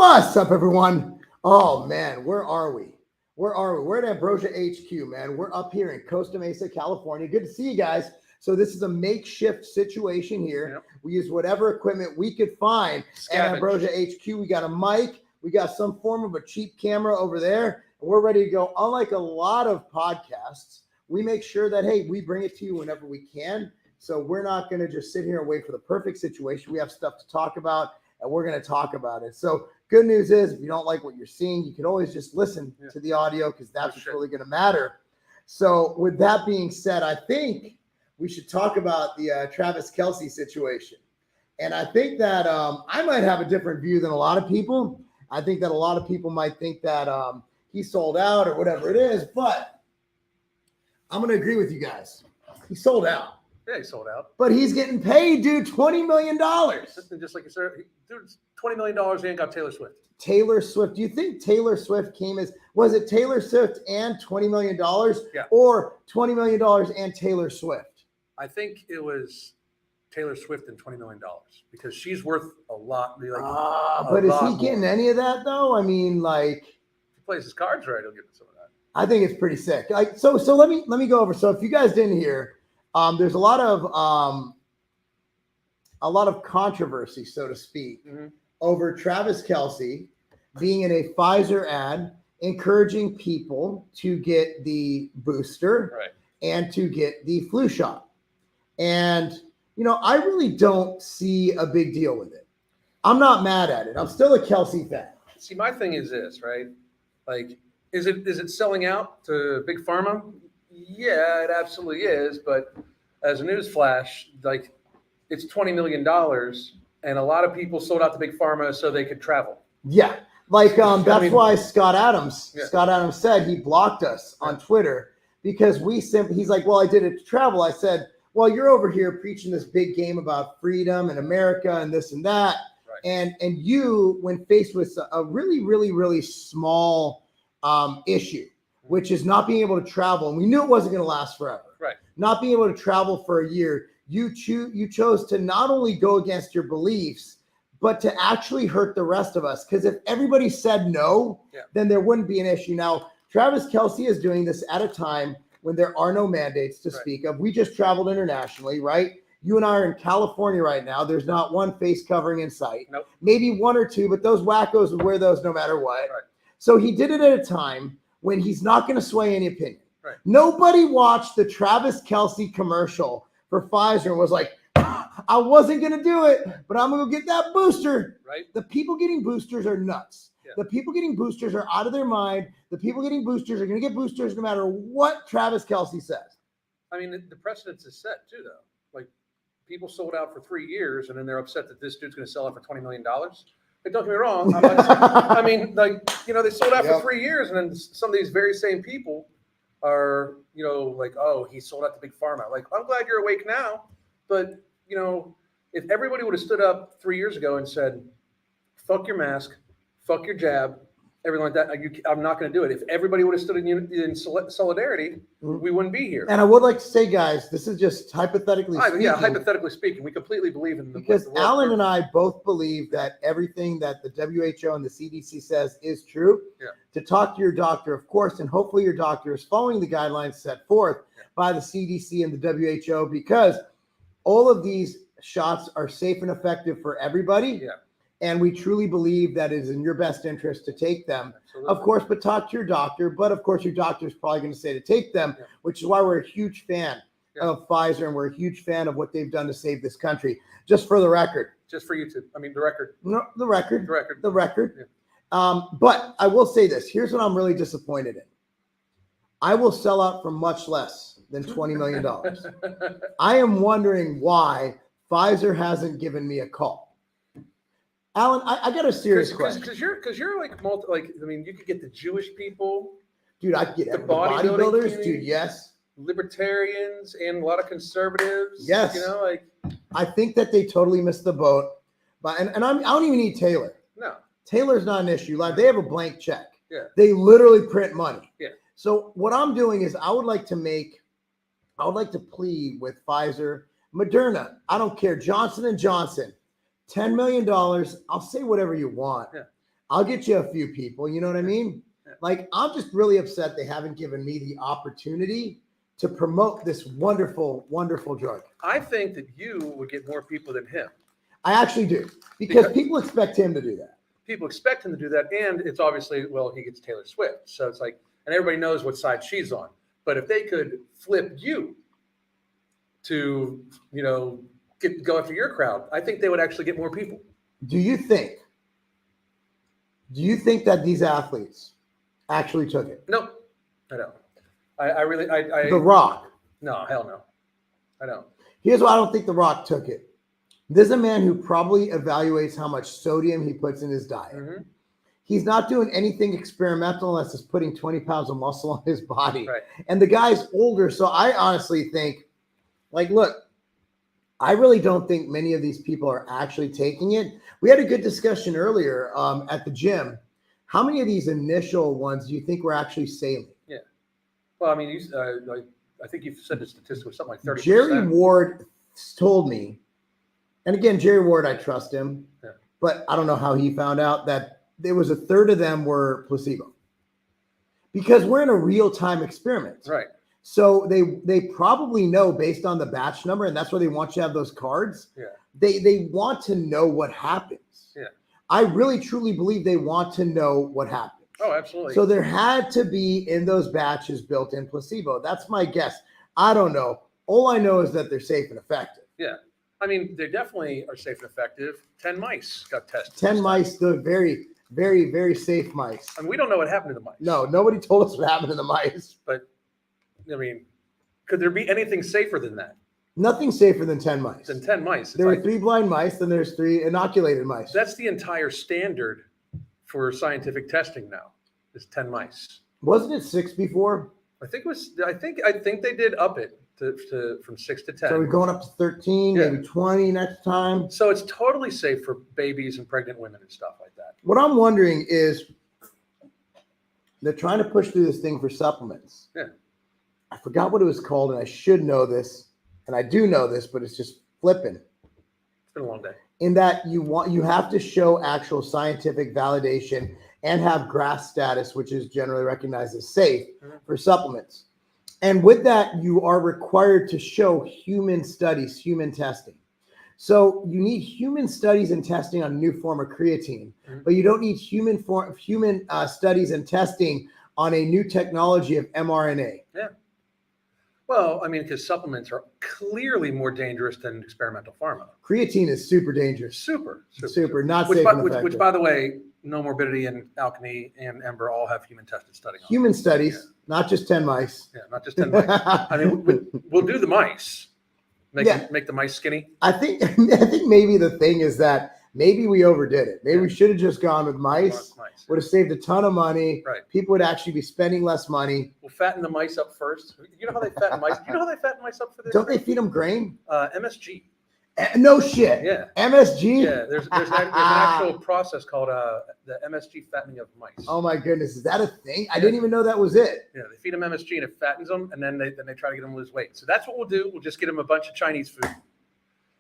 What's up, everyone? Oh, man, where are we? We're at Ambrosia HQ, man. We're up here in Costa Mesa, California. Good to see you guys. So this is a makeshift situation here. Yep. We use whatever equipment we could find at Ambrosia HQ. We got a mic. We got some form of a cheap camera over there. And we're ready to go. Unlike a lot of podcasts, we make sure that, hey, we bring it to you whenever we can. So we're not going to just sit here and wait for the perfect situation. We have stuff to talk about, and we're going to talk about it. So good news is, if you don't like what you're seeing, you can always just listen to the audio, because that's what's really going to matter. So with that being said, I think we should talk about the Travis Kelce situation. And I think that I might have a different view than a lot of people. I think that a lot of people might think that he sold out or whatever it is, but I'm going to agree with you guys. He sold out. Yeah, he sold out. But he's getting paid, dude, $20 million. Just like you said, dude, $20 million and got Taylor Swift. Taylor Swift. Do you think Taylor Swift was it Taylor Swift and $20 million? Yeah. Or $20 million and Taylor Swift? I think it was Taylor Swift and $20 million because she's worth a lot. But is he getting any of that, though? I mean, like, if he plays his cards right, he'll get some of that. I think it's pretty sick. Like, so let me go over. So if you guys didn't hear, there's a lot of controversy, so to speak, over Travis Kelce being in a Pfizer ad encouraging people to get the booster and to get the flu shot. And, you know, I really don't see a big deal with it. I'm not mad at it. I'm still a Kelce fan. See, my thing is this, right? Like, is it selling out to Big Pharma? Yeah, it absolutely is. But as a news flash, like, it's $20 million, and a lot of people sold out to Big Pharma so they could travel. Yeah, like that's why Scott Adams said he blocked us on Twitter, because he's like, well, I did it to travel. I said, well, you're over here preaching this big game about freedom and America and this and that, and you, when faced with a really, really, really small issue, which is not being able to travel, and we knew it wasn't going to last forever. Right. Not being able to travel for a year, you chose to not only go against your beliefs, but to actually hurt the rest of us. Because if everybody said no, then there wouldn't be an issue. Now, Travis Kelce is doing this at a time when there are no mandates to speak of. We just traveled internationally, right? You and I are in California right now. There's not one face covering in sight. Nope. Maybe one or two, but those wackos would wear those no matter what. Right. So he did it at a time when he's not going to sway any opinion. Right. Nobody watched the Travis Kelce commercial for Pfizer and was like, I wasn't going to do it, but I'm going to go get that booster. Right. The people getting boosters are nuts. Yeah. The people getting boosters are out of their mind. The people getting boosters are going to get boosters no matter what Travis Kelce says. I mean, the precedence is set too, though. Like, people sold out for 3 years, and then they're upset that this dude's going to sell out for $20 million. But don't get me wrong. I mean, like, you know, they sold out for 3 years, and then some of these very same people are, you know, like, oh, he sold out to Big Pharma. Like, I'm glad you're awake now, but, you know, if everybody would have stood up 3 years ago and said, fuck your mask, fuck your jab, everything like that, I'm not going to do it. If everybody would have stood in solidarity, we wouldn't be here. And I would like to say, guys, this is just hypothetically speaking. Yeah, hypothetically speaking, we completely believe in because Alan and I both believe that everything that the WHO and the CDC says is true. Yeah. To talk to your doctor, of course, and hopefully your doctor is following the guidelines set forth by the CDC and the WHO, because all of these shots are safe and effective for everybody. Yeah. And we truly believe that it is in your best interest to take them. Absolutely. Of course, but talk to your doctor. But of course, your doctor is probably going to say to take them, which is why we're a huge fan of Pfizer, and we're a huge fan of what they've done to save this country. Just for the record. Just for YouTube. I mean, the record. No, the record. The record. The record. Yeah. But I will say this. Here's what I'm really disappointed in. I will sell out for much less than $20 million. I am wondering why Pfizer hasn't given me a call. Alan, I got a serious question. Because you're like I mean, you could get the Jewish people, dude. I could get the bodybuilders, dude. Yes, libertarians and a lot of conservatives. Yes, you know, like I think that they totally missed the boat. But I don't even need Taylor. No, Taylor's not an issue. Like, they have a blank check. Yeah, they literally print money. Yeah. So what I'm doing is I would like to plead with Pfizer, Moderna. I don't care. Johnson & Johnson. $10 million. I'll say whatever you want. Yeah. I'll get you a few people. You know what I mean? Yeah. Like, I'm just really upset they haven't given me the opportunity to promote this wonderful, wonderful drug. I think that you would get more people than him. I actually do, because people expect him to do that. People expect him to do that, and it's obviously, well, he gets Taylor Swift. So it's like, and everybody knows what side she's on. But if they could flip you to, go after your crowd, I think they would actually get more people. Do you think that these athletes actually took it? No, I don't. The Rock. No, hell no. I don't. Here's why I don't think The Rock took it. This is a man who probably evaluates how much sodium he puts in his diet. Mm-hmm. He's not doing anything experimental unless it's putting 20 pounds of muscle on his body. Right. And the guy's older. So I honestly think, like, look, I really don't think many of these people are actually taking it. We had a good discussion earlier at the gym. How many of these initial ones do you think were actually saline? Yeah. Well, I mean, I think you've said the statistic was something like 30%. Jerry Ward told me, and again, Jerry Ward, I trust him, but I don't know how he found out that there was a third of them were placebo. Because we're in a real-time experiment. Right. So they probably know based on the batch number, and that's why they want you to have those cards. Yeah. They want to know what happens. Yeah. I really, truly believe they want to know what happens. Oh, absolutely. So there had to be in those batches built-in placebo. That's my guess. I don't know. All I know is that they're safe and effective. Yeah. I mean, they definitely are safe and effective. 10 mice got tested. 10 mice, they're very, very, very safe mice. I mean, we don't know what happened to the mice. No, nobody told us what happened to the mice. But, I mean, could there be anything safer than that? Nothing safer than 10 mice. Than 10 mice. There were 3 blind mice, then there's 3 inoculated mice. That's the entire standard for scientific testing now, is 10 mice. Wasn't it 6 before? I think they did up it to from 6 to 10. So we're going up to 13, maybe 20 next time. So it's totally safe for babies and pregnant women and stuff like that. What I'm wondering is they're trying to push through this thing for supplements. Yeah. I forgot what it was called, and I should know this, and I do know this, but it's just flipping. It's been a long day. In that you have to show actual scientific validation and have GRAS status, which is generally recognized as safe for supplements. And with that, you are required to show human studies, human testing. So you need human studies and testing on a new form of creatine, but you don't need human studies and testing on a new technology of mRNA. Yeah. Well, I mean, because supplements are clearly more dangerous than experimental pharma. Creatine is super dangerous. Super. Not safe and effective. Which, by the way, No Morbidity and Alchemy and Ember all have human tested study on human studies, not just 10 mice. Yeah, not just 10 mice. I mean, we'll do the mice. Make the mice skinny. I think maybe the thing is that maybe we overdid it. Maybe we should have just gone with mice. Would have saved a ton of money. Right. People would actually be spending less money. We'll fatten the mice up first. You know how they fatten mice? You know how they fatten mice up for this? Don't they feed them grain? MSG. No shit. Yeah. MSG? Yeah, there's an actual process called the MSG fattening of mice. Oh my goodness, is that a thing? I didn't even know that was it. Yeah, they feed them MSG and it fattens them, and then they try to get them to lose weight. So that's what we'll do. We'll just get them a bunch of Chinese food.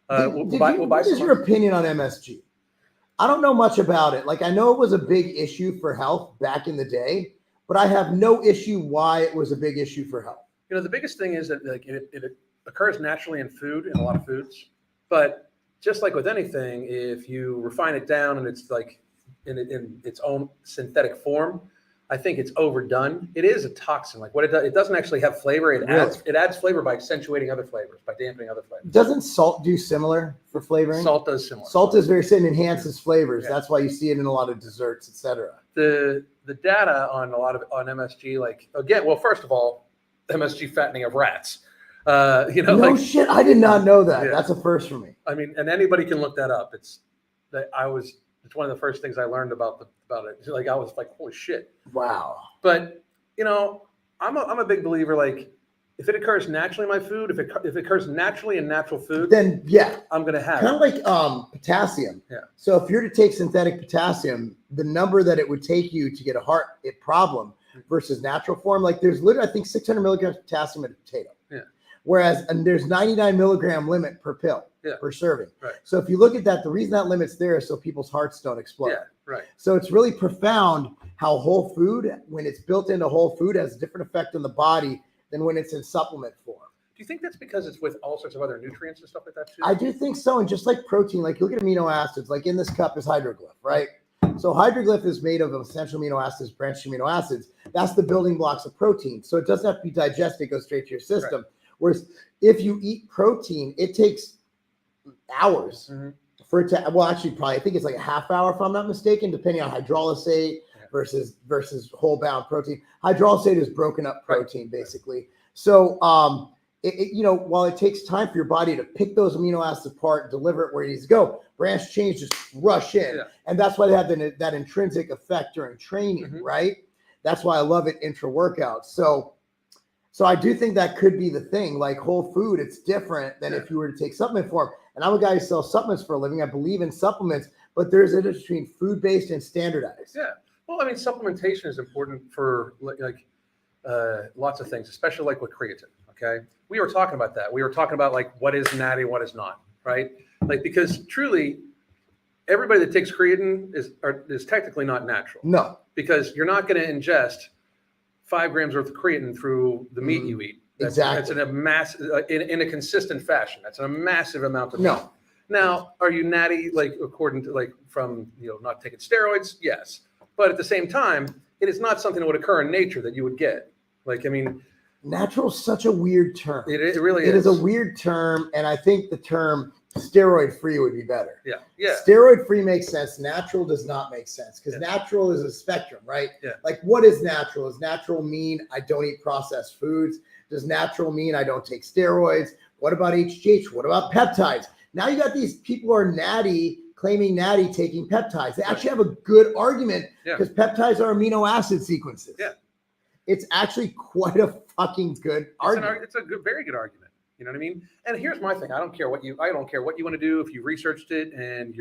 What is your opinion on MSG? I don't know much about it. Like, I know it was a big issue for health back in the day, but I have no issue why it was a big issue for health. You know, the biggest thing is that it occurs naturally in food, in a lot of foods. But just like with anything, if you refine it down and it's like in its own synthetic form, I think it's overdone. It is a toxin. Like what it doesn't actually have flavor. It adds flavor by accentuating other flavors, by dampening other flavors. Doesn't salt do similar for flavoring? Salt does similar. Salt is very similar, enhances flavors. Yeah. That's why you see it in a lot of desserts, etc. The data on MSG, like again, well, first of all, MSG fattening of rats. No shit. I did not know that. Yeah. That's a first for me. I mean, and anybody can look that up. It's one of the first things I learned about it. Like I was like, holy shit. Wow. But I'm a big believer. Like if it occurs naturally in my food, if it occurs naturally in natural food, then yeah, I'm gonna have kind of like potassium. Yeah. So if you're to take synthetic potassium, the number that it would take you to get a heart problem versus natural form, like there's literally I think 600 milligrams of potassium in a potato. Yeah. Whereas there's 99 milligram limit per pill per serving. Right. So if you look at that, the reason that limit's there is so people's hearts don't explode. Yeah. Right. So it's really profound how whole food, when it's built into whole food, has a different effect on the body than when it's in supplement form. Do you think that's because it's with all sorts of other nutrients and stuff like that too? I do think so. And just like protein, like you look at amino acids, like in this cup is hydroglyph, right? So hydroglyph is made of essential amino acids, branched amino acids. That's the building blocks of protein. So it doesn't have to be digested, it goes straight to your system. Right. Whereas if you eat protein, it takes hours for it to, well, actually probably, I think it's like a half hour if I'm not mistaken, depending on hydrolysate versus whole bound protein. Hydrolysate is broken up protein basically. So, while it takes time for your body to pick those amino acids apart and deliver it where it needs to go, branched chains just rush in. And that's why they have that intrinsic effect during training, right? That's why I love it intra-workout. So I do think that could be the thing. Like whole food, it's different than if you were to take supplement form. And I'm a guy who sells supplements for a living. I believe in supplements, but there's a difference between food-based and standardized. Yeah. Well, I mean, supplementation is important for lots of things, especially like with creatine. Okay. We were talking about that. We were talking about like what is natty, what is not, right? Like, because truly everybody that takes creatine is technically not natural. No. Because you're not going to ingest 5 grams worth of creatine through the meat you eat. That's in a mass in a consistent fashion. That's a massive amount of meat. Now, are you natty like according to from not taking steroids? Yes, but at the same time, it is not something that would occur in nature that you would get. Natural is such a weird term. It really is. It is a weird term, and I think the term steroid free would be better. Yeah. Steroid free makes sense. Natural does not make sense because natural is a spectrum, right? Yeah. Like, what is natural? Does natural mean I don't eat processed foods? Does natural mean I don't take steroids? What about HGH? What about peptides? Now you got these people who are natty, claiming natty, taking peptides. They actually have a good argument because peptides are amino acid sequences. Yeah. It's actually quite a fucking good argument. It's a very good argument. You know what I mean? And here's my thing. I don't care what you want to do. If you researched it and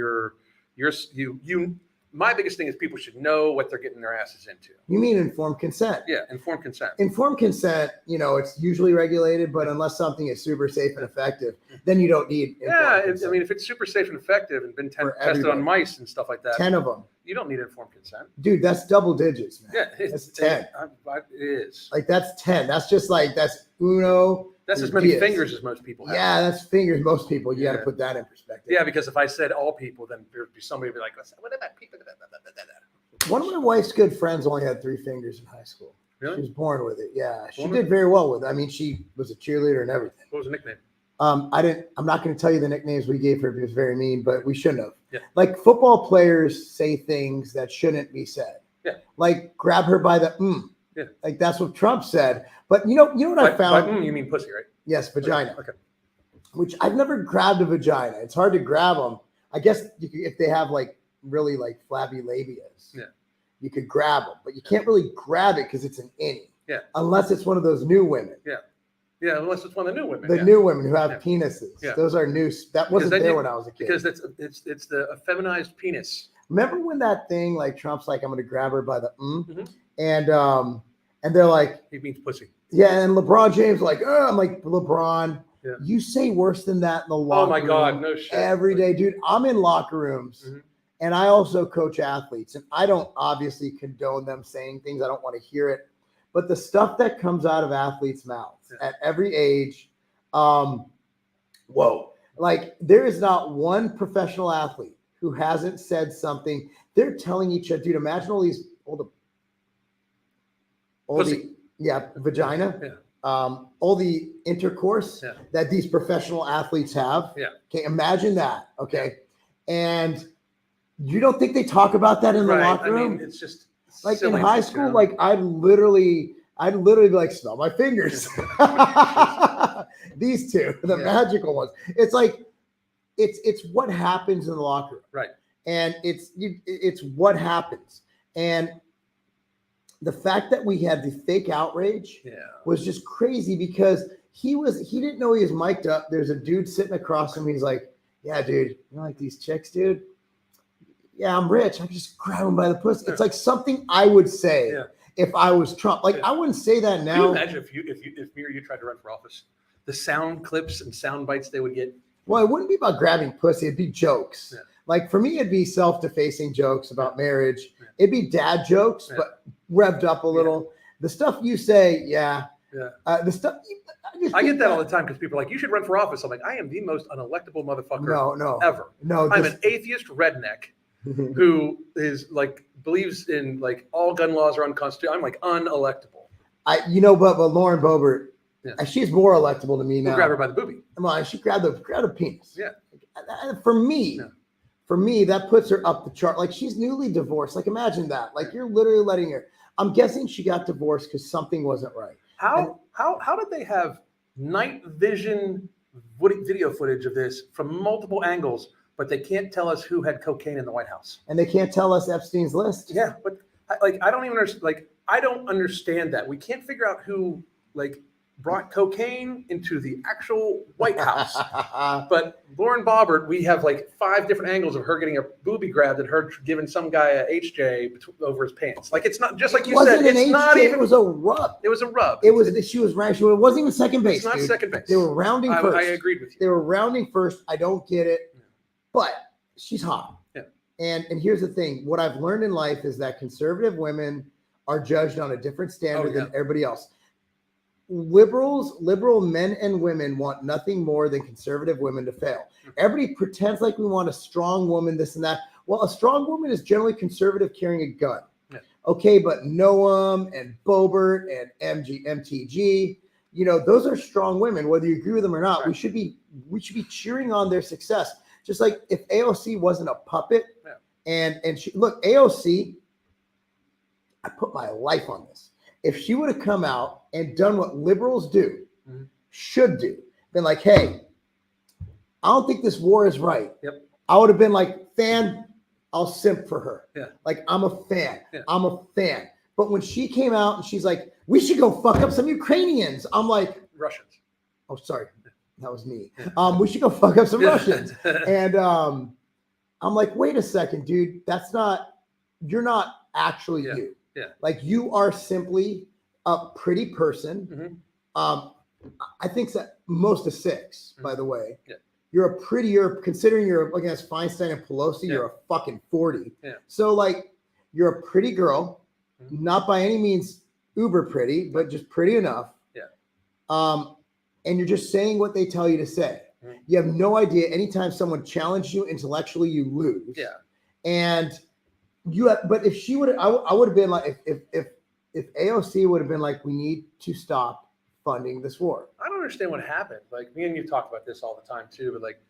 my biggest thing is people should know what they're getting their asses into. You mean informed consent? Yeah, informed consent. Informed consent, it's usually regulated, but unless something is super safe and effective, then you don't need informed consent. I mean, if it's super safe and effective and been tested on mice and stuff like that. 10 of them. You don't need informed consent. Dude, that's double digits, man. Yeah, that's 10. It is. Like, that's 10. That's just that's uno. That's as many fingers as most people have. Yeah, that's fingers, most people. You got to put that in perspective. Yeah, because if I said all people, then there'd be somebody who'd be like, what about people? One of my wife's good friends only had 3 fingers in high school. Really? She was born with it. Yeah, she did very well with it. I mean, she was a cheerleader and everything. What was the nickname? I'm not going to tell you the nicknames we gave her because it was very mean, but we shouldn't have. Yeah. Like, football players say things that shouldn't be said. Yeah. Like, grab her by the Yeah. Like, that's what Trump said. But you know what I found? By you mean pussy, right? Yes, vagina. Okay. Which I've never grabbed a vagina. It's hard to grab them. I guess if they have really flabby labias, you could grab them, but you can't really grab it because it's an innie. Yeah. Unless it's one of those new women. Yeah. Yeah, unless it's one of the new women. The new women who have penises. Yeah. And those are new. That wasn't there when I was a kid. Because it's the feminized penis. Remember when that thing Trump's I'm going to grab her by the and they're like, he means pussy. Yeah, and LeBron James I'm like, LeBron, you say worse than that in the locker room. Oh my God, no shit. Every day, dude. I'm in locker rooms and I also coach athletes, and I don't obviously condone them saying things. I don't want to hear it. But the stuff that comes out of athletes' mouths at every age, there is not one professional athlete who hasn't said something. They're telling each other, dude, imagine all vagina, all the intercourse that these professional athletes have. Yeah. Okay, imagine that. Okay. And you don't think they talk about that in the locker room? I mean, it's just in high school, I'd literally be like, smell my fingers. These two, the magical ones. It's it's what happens in the locker room. Right. And it's what happens. And the fact that we had the fake outrage was just crazy because he didn't know he was mic'd up. There's a dude sitting across from him. He's like, yeah, dude, you know, these chicks, dude? Yeah, I'm rich. I can just grab them by the pussy. It's like something I would say if I was Trump. I wouldn't say that now. Can you imagine if me or you tried to run for office, the sound clips and sound bites they would get? Well, it wouldn't be about grabbing pussy. It'd be jokes. Yeah. Like for me, it'd be self-defacing jokes about marriage. It'd be dad jokes, but revved up a little. The stuff you say, the stuff. I get that all the time because people are like, you should run for office. I'm like, I am the most unelectable motherfucker ever. No, I'm an atheist redneck who is like believes in like all gun laws are unconstitutional. I'm like unelectable. But Lauren Boebert, she's more electable to me now. We'll grab her by the boobie. Come on, she grabbed the penis. Yeah. For me, that puts her up the chart. Like she's newly divorced. Like imagine that. Like you're literally letting her. I'm guessing she got divorced because something wasn't right. How did they have night vision video footage of this from multiple angles, but they can't tell us who had cocaine in the White House? And they can't tell us Epstein's list. Yeah, but I don't even understand. Like I don't understand that. We can't figure out who like brought cocaine into the actual White House. But Lauren Boebert, we have like 5 different angles of her getting a boobie grabbed and her giving some guy a HJ over his pants. Like it's not just like you said. It's not even. It was a rub. It was a rub. She was right. It wasn't even second base. It's not second base. They were rounding first. I agreed with you. They were rounding first. I don't get it, but she's hot. Yeah. And here's the thing. What I've learned in life is that conservative women are judged on a different standard than everybody else. Liberal men and women want nothing more than conservative women to fail. Everybody pretends like we want a strong woman, this and that. Well, a strong woman is generally conservative carrying a gun. Yeah. Okay, but Noam and Boebert and MTG, those are strong women, whether you agree with them or not. Right. We should be cheering on their success. Just like if AOC wasn't a puppet and she look, AOC, I put my life on this. If she would have come out and done what liberals should do, been like, hey, I don't think this war is right. Yep. I would have been like, I'll simp for her. Yeah. Like, I'm a fan. Yeah. I'm a fan. But when she came out and she's like, we should go fuck up some Ukrainians. I'm like, Russians. Oh, sorry. That was me. We should go fuck up some Russians. And I'm like, wait a second, dude. You're not actually you. Yeah. Like you are simply a pretty person. I think that most of 6, by the way. Yeah. Considering you're against Feinstein and Pelosi, you're a fucking 40. Yeah. So like you're a pretty girl, not by any means uber pretty, but just pretty enough. Yeah. And you're just saying what they tell you to say. You have no idea. Anytime someone challenges you intellectually, you lose. Yeah. And but if she would, I would have been like, if AOC would have been like, we need to stop funding this war. I don't understand what happened. Like me and you talk about this all the time too, but like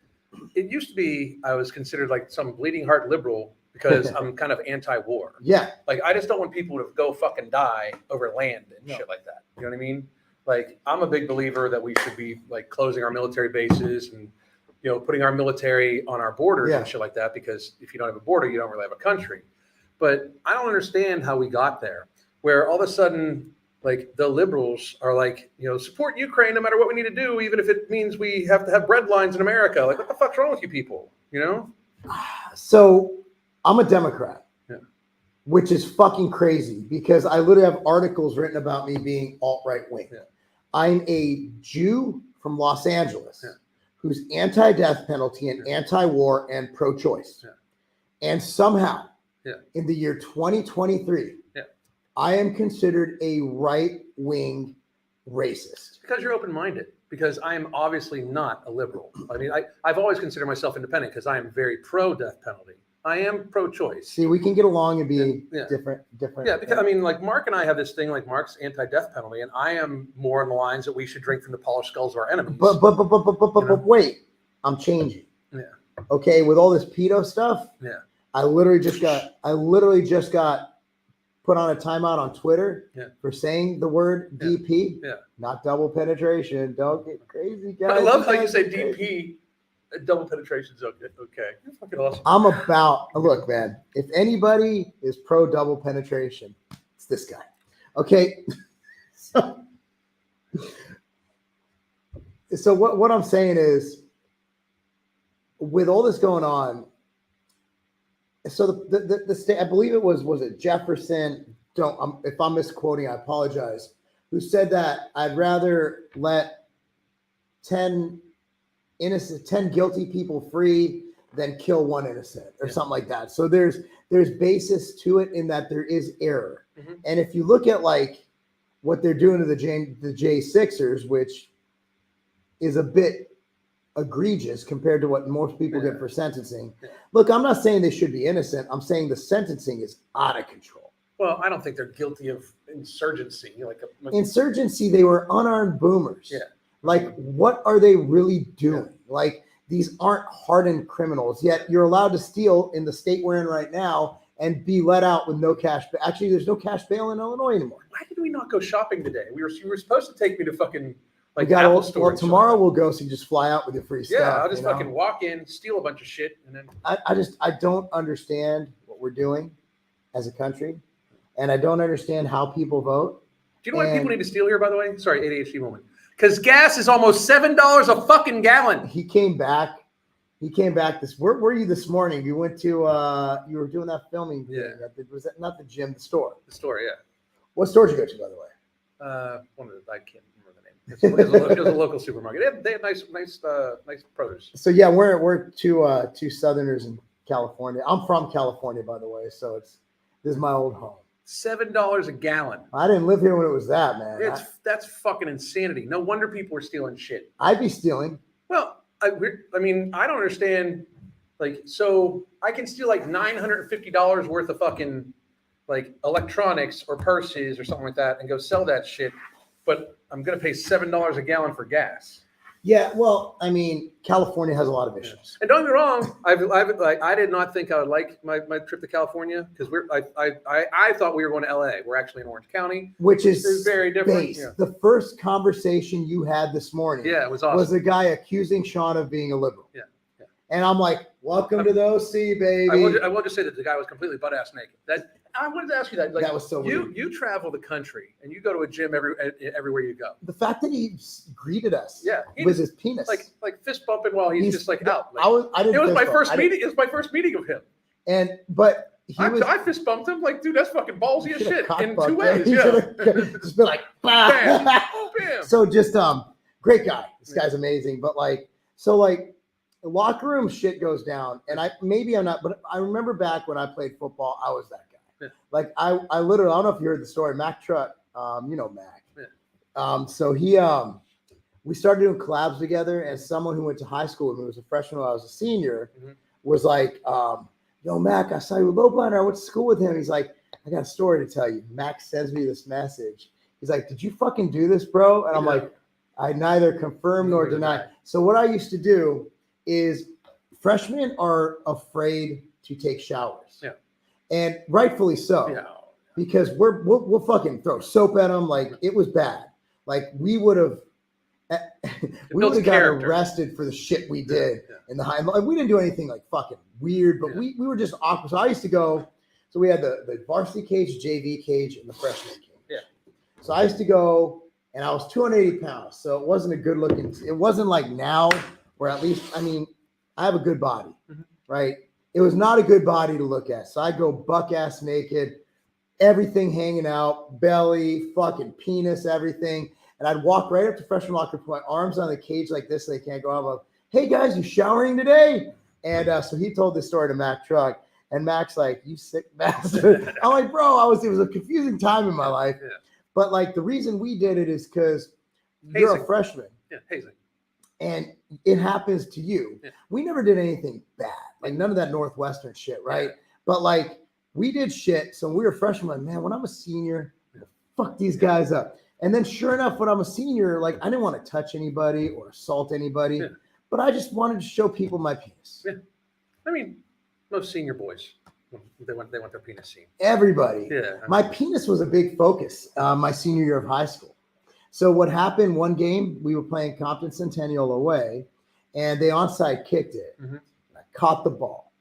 it used to be, I was considered like some bleeding heart liberal because I'm kind of anti-war. Yeah. Like I just don't want people to go fucking die over land and shit like that. You know what I mean? Like I'm a big believer that we should be like closing our military bases and putting our military on our borders and shit like that, because if you don't have a border, you don't really have a country. But I don't understand how we got there, where all of a sudden, like the liberals are like, support Ukraine no matter what we need to do, even if it means we have to have bread lines in America. Like, what the fuck's wrong with you people? So I'm a Democrat, which is fucking crazy because I literally have articles written about me being alt-right wing. Yeah. I'm a Jew from Los Angeles who's anti-death penalty and anti-war and pro-choice. Yeah. And somehow, in the year 2023, I am considered a right-wing racist. Because you're open-minded. Because I am obviously not a liberal. I mean, I've always considered myself independent because I am very pro-death penalty. I am pro-choice. See, we can get along and be different. Yeah, because I mean, like Mark and I have this thing. Like Mark's anti-death penalty, and I am more in the lines that we should drink from the polished skulls of our enemies. But wait, I'm changing. Yeah. Okay, with all this pedo stuff. Yeah. I literally just got put on a timeout on Twitter for saying the word DP. Yeah. Not double penetration. Don't get crazy, guys. I love how you say DP. Double penetration is okay. You're fucking awesome. Look, man, if anybody is pro double penetration, it's this guy. Okay. So what I'm saying is, with all this going on, so the state, I believe it was it Jefferson? If I'm misquoting, I apologize. Who said that I'd rather let 10 guilty people free than kill one innocent or something like that. So there's basis to it in that there is error. Mm-hmm. And if you look at like what they're doing to the J6ers, which is a bit egregious compared to what most people get for sentencing. Look, I'm not saying they should be innocent. I'm saying the sentencing is out of control. Well, I don't think they're guilty of insurgency. Insurgency, they were unarmed boomers. Yeah. Like, what are they really doing? Like, these aren't hardened criminals, yet you're allowed to steal in the state we're in right now and be let out with no cash. Actually, there's no cash bail in Illinois anymore. Why did we not go shopping today? You were supposed to take me to fucking like we got Apple well, Store. Tomorrow we'll go, so you just fly out with your free stuff. Yeah, I'll just fucking walk in, steal a bunch of shit, and then I don't understand what we're doing as a country, and I don't understand how people vote. Do you know why people need to steal here, by the way? Sorry, ADHD moment. Because gas is almost $7 a fucking gallon. He came back this. Where were you this morning? You went to you were doing that filming. Yeah. Was that not the gym? The store. The store, yeah. What store did you go to, by the way? One of the, I can't remember the name. It was a local supermarket. They had nice produce. So yeah, we're two Southerners in California. I'm from California, by the way, so this is my old home. $7 a gallon. I didn't live here when it was that, man. That's fucking insanity. No wonder people are stealing shit. I'd be stealing. Well, I mean, I don't understand. Like, so I can steal like $950 worth of fucking like electronics or purses or something like that and go sell that shit, but I'm gonna pay $7 a gallon for gas. Yeah, well, I mean, California has a lot of issues. And don't get me wrong, I did not think I would like my trip to California because I thought we were going to LA. We're actually in Orange County, which is very different. Yeah. The first conversation you had this morning, it was awesome. Was a guy accusing Sean of being a liberal. Yeah. And I'm like, welcome to the OC, baby. I will just say that the guy was completely butt ass naked. I wanted to ask you that. Like, that was so weird. You travel the country and you go to a gym everywhere you go. The fact that he greeted us, with his penis, like fist bumping while he's just like out. Like, it was my first meeting. It was my first meeting of him. But I fist bumped him. Like, dude, that's fucking ballsy as shit in 2 ways. Just been like, bam, bam. So just great guy. This guy's amazing. But like the locker room shit goes down, and I'm not, but I remember back when I played football, I was that guy. Yeah. Like I literally, I don't know if you heard the story. Mac Truck, you know Mac. Yeah. So we started doing collabs together, and someone who went to high school with me, was a freshman when I was a senior, was like, "Yo, Mac, I saw you with Lowblinder. I went to school with him." He's like, "I got a story to tell you." Mac sends me this message. He's like, "Did you fucking do this, bro?" And I'm like, "I neither confirm nor deny." So what I used to do is freshmen are afraid to take showers. Yeah. And rightfully so. Yeah. Because we'll fucking throw soap at them. Like, it was bad. Like, we would have got arrested for the shit we did in the high. Like, we didn't do anything like fucking weird, but we were just awkward. So I used to go, so we had the varsity cage, JV cage, and the freshman cage. Yeah. So I used to go, and I was 280 pounds. So it wasn't a good looking, it wasn't like now, where at least, I mean, I have a good body, right? It was not a good body to look at. So I go buck ass naked, everything hanging out, belly, fucking penis, everything. And I'd walk right up to freshman locker, put my arms on the cage like this so they can't go out. Like, "Hey guys, you showering today?" And so he told this story to Mac Truck, and Mac's like, "You sick bastard." I'm like, "Bro, it was a confusing time in my life." Yeah. But like, the reason we did it is because you're a freshman. Yeah, hazing. And it happens to you. Yeah. We never did anything bad, like none of that Northwestern shit, right? Yeah. But like, we did shit. So when we were freshmen, like, man, when I'm a senior, fuck these guys up. And then sure enough, when I'm a senior, like, I didn't want to touch anybody or assault anybody, but I just wanted to show people my penis. Yeah. I mean, most senior boys, they want their penis seen. Everybody. Yeah. My penis was a big focus my senior year of high school. So what happened one game, we were playing Compton Centennial away, and they onside kicked it. I caught the ball.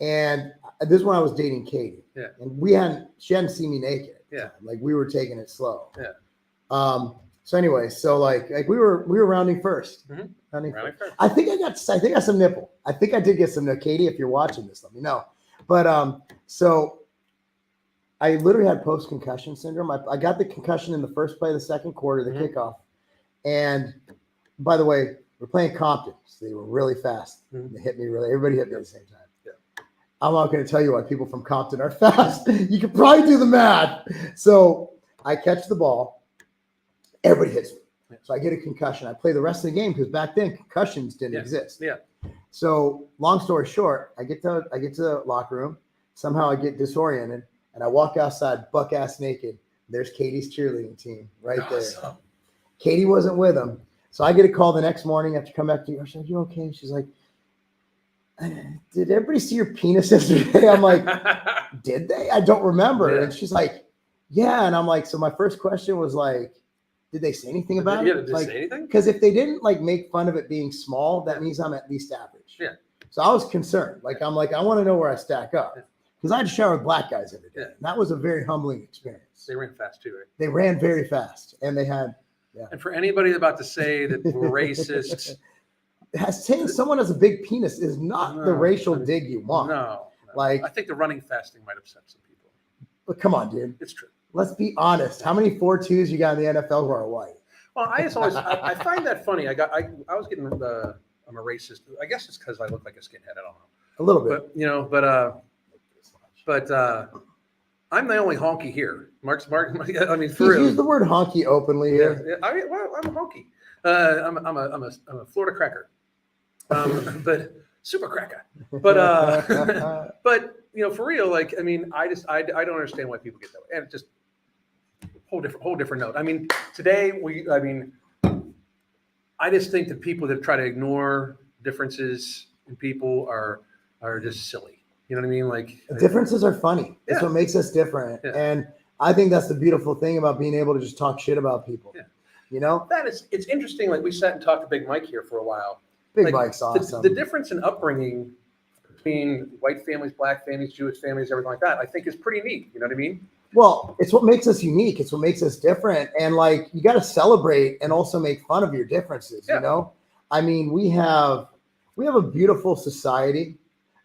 And this is when I was dating Katie. Yeah. And she hadn't seen me naked. Yeah. Like, we were taking it slow. Yeah. So anyway, so like we were rounding first. Rounding first. I think I got some nipple. I think I did get some nipple. Katie, if you're watching this, let me know. But so I literally had post-concussion syndrome. I got the concussion in the first play of the second quarter, the kickoff. And by the way, We're playing Compton. So they were really fast. They hit me really. Everybody hit me at the same time. Yeah. I'm not going to tell you why people from Compton are fast. You can probably do the math. So I catch the ball. Everybody hits me. So I get a concussion. I play the rest of the game because back then concussions didn't exist. Yeah. So long story short, I get to the locker room. Somehow I get disoriented and I walk outside buck ass naked. There's Katie's cheerleading team right there. Katie wasn't with them. So I get a call the next morning after come back to you. She's like, you okay? She's like, did everybody see your penis yesterday? I'm like, did they? I don't remember. And she's like, yeah. And I'm like, so my first question was like, did they say anything about it? Did they say anything? Because if they didn't like make fun of it being small, that means I'm at least average. Yeah. So I was concerned. I want to know where I stack up. Because I had to shower with black guys every day. And that was a very humbling experience. They ran fast too, right? They ran very fast. And they had, And for anybody about to say that we're racist. saying someone has a big penis is not the racial dig you want. No. Like, I think the running fasting might upset some people. But come on, dude. It's true. Let's be honest. How many 4.2s you got in the NFL who are white? Well, I find that funny. I was getting I'm a racist. I guess it's because I look like a skinhead. I don't know. A little bit. But I'm the only honky here. Mark. I mean, for He's real. used the word honky openly here. Yeah. I'm a honky. I'm a Florida cracker. But super cracker. But but for real, I mean, I don't understand why people get that way. And it just whole different note. I mean, today I just think that people that try to ignore differences in people are just silly. You know what I mean? Like, differences are funny. That's what makes us different. Yeah. And I think that's the beautiful thing about being able to just talk shit about people. Yeah. It's interesting. Like, we sat and talked to Big Mike here for a while. Big Mike's awesome. The difference in upbringing between white families, black families, Jewish families, everything like that, I think is pretty neat. You know what I mean? Well, it's what makes us unique. It's what makes us different. And you got to celebrate and also make fun of your differences. Yeah. I mean, we have a beautiful society,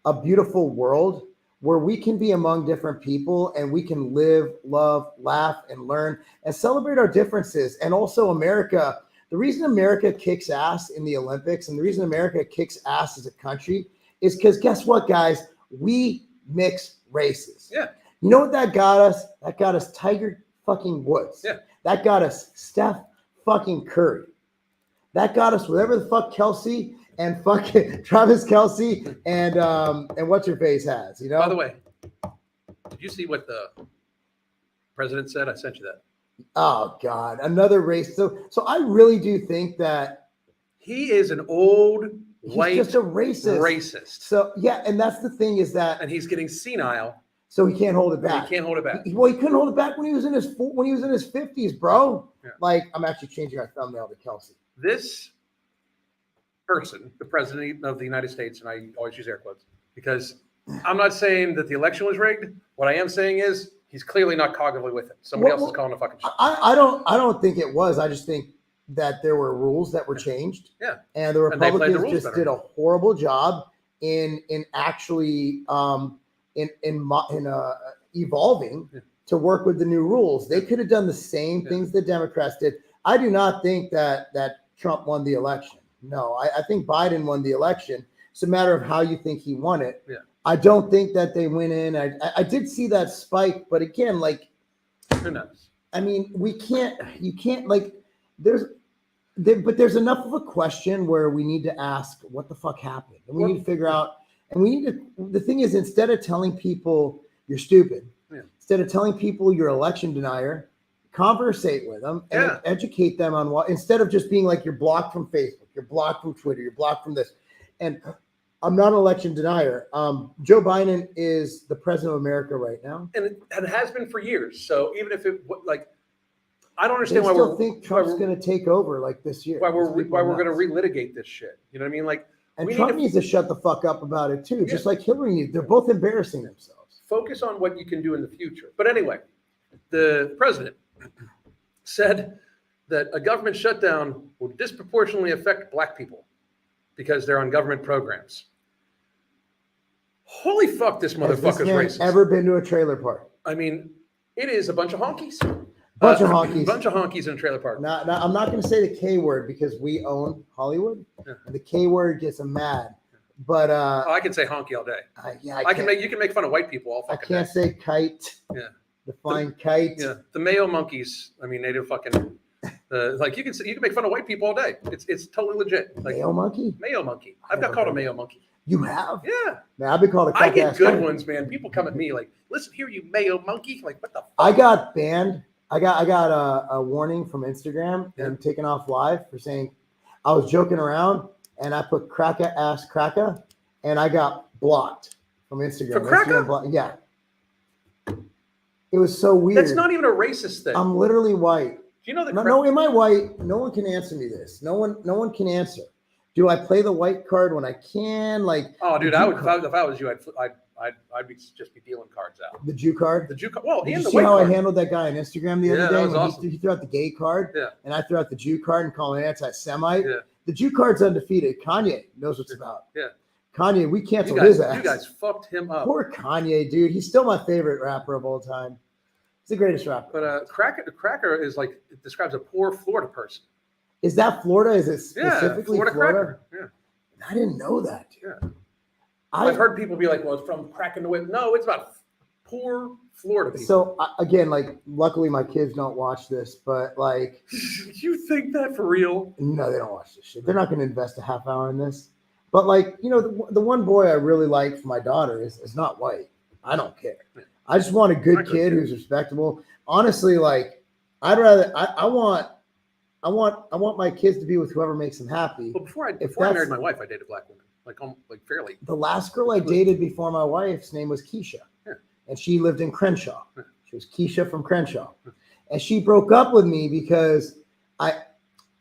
a beautiful world where we can be among different people and we can live, love, laugh, and learn and celebrate our differences. And also America, the reason America kicks ass in the Olympics and the reason America kicks ass as a country is because guess what, guys? We mix races. Yeah. You know what that got us? That got us Tiger fucking Woods. Yeah. That got us Steph fucking Curry. That got us whatever the fuck Kelce and fucking Travis Kelce and what's your face has, By the way, did you see what the president said? I sent you that. Oh God, another race. So I really do think that he is an old white, just a racist. So yeah, and that's the thing is that, and he's getting senile. So he can't hold it back. He can't hold it back. He couldn't hold it back when he was in his 50s, bro. Yeah. I'm actually changing our thumbnail to Kelce. This person, the president of the United States, and I always use air quotes because I'm not saying that the election was rigged. What I am saying is he's clearly not cognitively with it. Somebody else is calling the fucking shit. I don't think it was. I just think that there were rules that were changed. Yeah. And the Republicans just did a horrible job in actually evolving to work with the new rules. They could have done the same things the Democrats did. I do not think that Trump won the election. No, I think Biden won the election. It's a matter of how you think he won it. Yeah. I don't think that they went in. I did see that spike, but again, who knows? I mean, you can't there's enough of a question where we need to ask what the fuck happened. And we need to figure out, and the thing is, instead of telling people you're stupid, instead of telling people you're election denier, conversate with them and educate them on instead of just being like, you're blocked from Facebook, you're blocked from Twitter, you're blocked from this. And I'm not an election denier. Joe Biden is the president of America right now. And it has been for years. So even if I don't understand why we think Trump's going to take over this year. Why we're going to relitigate this shit. You know what I mean? And Trump needs to shut the fuck up about it too, just like Hillary needs. They're both embarrassing themselves. Focus on what you can do in the future. But anyway, the president said that a government shutdown will disproportionately affect black people because they're on government programs. Holy fuck, this motherfucker's racist. Ever been to a trailer park? I mean, it is a bunch of honkies. Bunch of honkies. Bunch of honkies in a trailer park. Now, I'm not going to say the K word because we own Hollywood. Yeah. And the K word gets them mad. But I can say honky all day. You can make fun of white people all fucking day. I can't say kite. Yeah. Define kite. Yeah. The Mayo monkeys. I mean, native fucking. Like you can make fun of white people all day. It's totally legit. Like, Mayo monkey. Mayo monkey. I've got called a Mayo monkey. You have? Yeah. Man, I've been called a. I get good ones, man. People come at me like, "Listen here, you Mayo monkey." Like, what the fuck? I got banned. I got a warning from Instagram and taken off live for saying I was joking around and I put cracker ass cracker and I got blocked from Instagram. For cracker? Yeah. It was so weird. That's not even a racist thing. I'm literally white. Do you know that? No, am I white? No one can answer me this. No one can answer. Do I play the white card when I can? Like, oh, dude, I would. If I was you, I'd just be dealing cards out. The Jew card. The Jew card. Well, Did and you the see white how card. I handled that guy on Instagram the other day? That was when awesome. He threw out the gay card. Yeah. And I threw out the Jew card and called him anti-Semite. Yeah. The Jew card's undefeated. Kanye knows what's about. Yeah. Kanye, we canceled his ass. You guys fucked him up. Poor Kanye, dude. He's still my favorite rapper of all time. He's the greatest rapper. But cracker is like, it describes a poor Florida person. Is that Florida? Is it specifically Florida? Cracker. Yeah. I didn't know that. Dude. Yeah. I've heard people be like, well, it's from cracking the whip. No, it's about poor Florida people. So again, like, luckily my kids don't watch this, but like, you think that for real? No, they don't watch this shit. They're not going to invest a half hour in this. But like, you know, the one boy I really like for my daughter is not white. I don't care. I just want a good kid who's respectable. Honestly, like, I'd rather I want my kids to be with whoever makes them happy. Well, before I married my wife, I dated black women, like fairly. The last girl I dated before my wife's name was Keisha, and she lived in Crenshaw. She was Keisha from Crenshaw, and she broke up with me because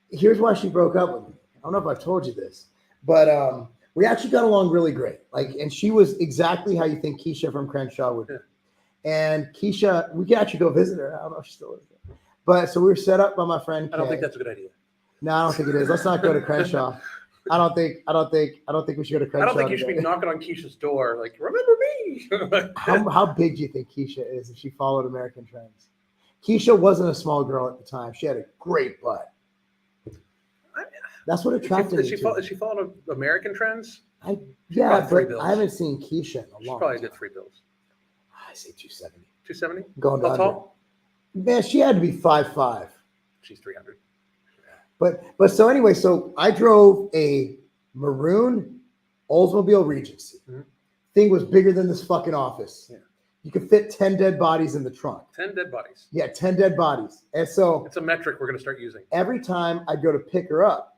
here's why she broke up with me. I don't know if I've told you this, but we actually got along really great. Like, and she was exactly how you think Keisha from Crenshaw would be. And Keisha, we could actually go visit her. I don't know if she still lives there. But so we were set up by my friend Kay. I don't think that's a good idea. No, I don't think it is. Let's not go to Crenshaw. I don't think we should go to Crenshaw. I don't think you should be knocking on Keisha's door like, remember me. How big do you think Keisha is if she followed American trends? Keisha wasn't a small girl at the time. She had a great butt. That's what attracted me to her. Is she following American trends? Yeah, but I haven't seen Keisha in a long time. She probably did 3 bills. I say 270. 270? Going down. How tall? Man, she had to be 5'5". She's 300. But so anyway, so I drove a maroon Oldsmobile Regency. Mm-hmm. Thing was bigger than this fucking office. Yeah. You could fit 10 dead bodies in the trunk. 10 dead bodies. Yeah, 10 dead bodies. And so it's a metric we're going to start using. Every time I'd go to pick her up,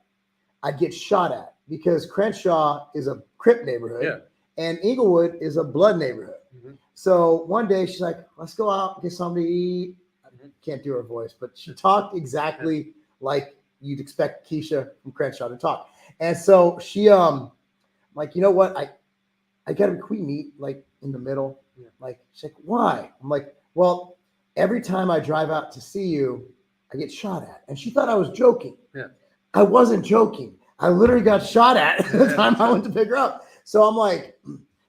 I'd get shot at because Crenshaw is a Crip neighborhood and Inglewood is a blood neighborhood. Mm-hmm. So one day she's like, let's go out and get something to eat. I can't do her voice, but she talked exactly like you'd expect Keisha from Crenshaw to talk. And so she, like, you know what? I got to meet like in the middle. Yeah. Like, she's like, why? I'm like, well, every time I drive out to see you, I get shot at. And she thought I was joking. Yeah. I wasn't joking. I literally got shot at the time I went to pick her up. So I'm like,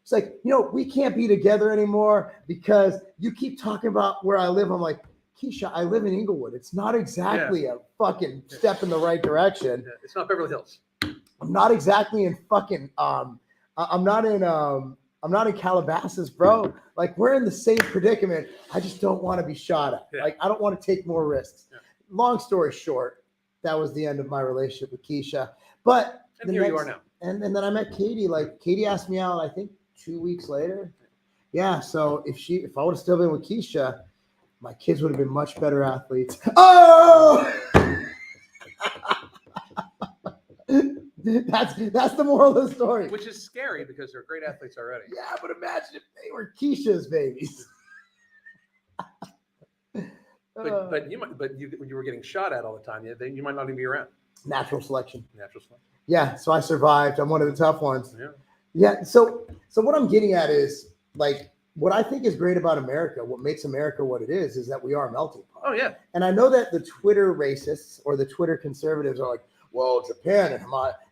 it's like, you know, we can't be together anymore because you keep talking about where I live. I'm like, Keisha, I live in Inglewood. It's not exactly a fucking step in the right direction. Yeah. It's not Beverly Hills. I'm not exactly in fucking I'm not in Calabasas, bro. Like, we're in the same predicament. I just don't want to be shot at. Yeah. Like, I don't want to take more risks. Yeah. Long story short, that was the end of my relationship with Keisha. But here you are now. And then I met Katie. Like, Katie asked me out, I think 2 weeks later. Yeah. So if I would have still been with Keisha, my kids would have been much better athletes. Oh! That's the moral of the story. Which is scary because they're great athletes already. Yeah, but imagine if they were Keisha's babies. But you were getting shot at all the time. You might not even be around. Natural selection. Natural selection. Yeah, so I survived. I'm one of the tough ones. Yeah. Yeah. So what I'm getting at is, like, what I think is great about America, what makes America what it is that we are a melting pot. Oh yeah. And I know that the Twitter racists or the Twitter conservatives are like, well, Japan and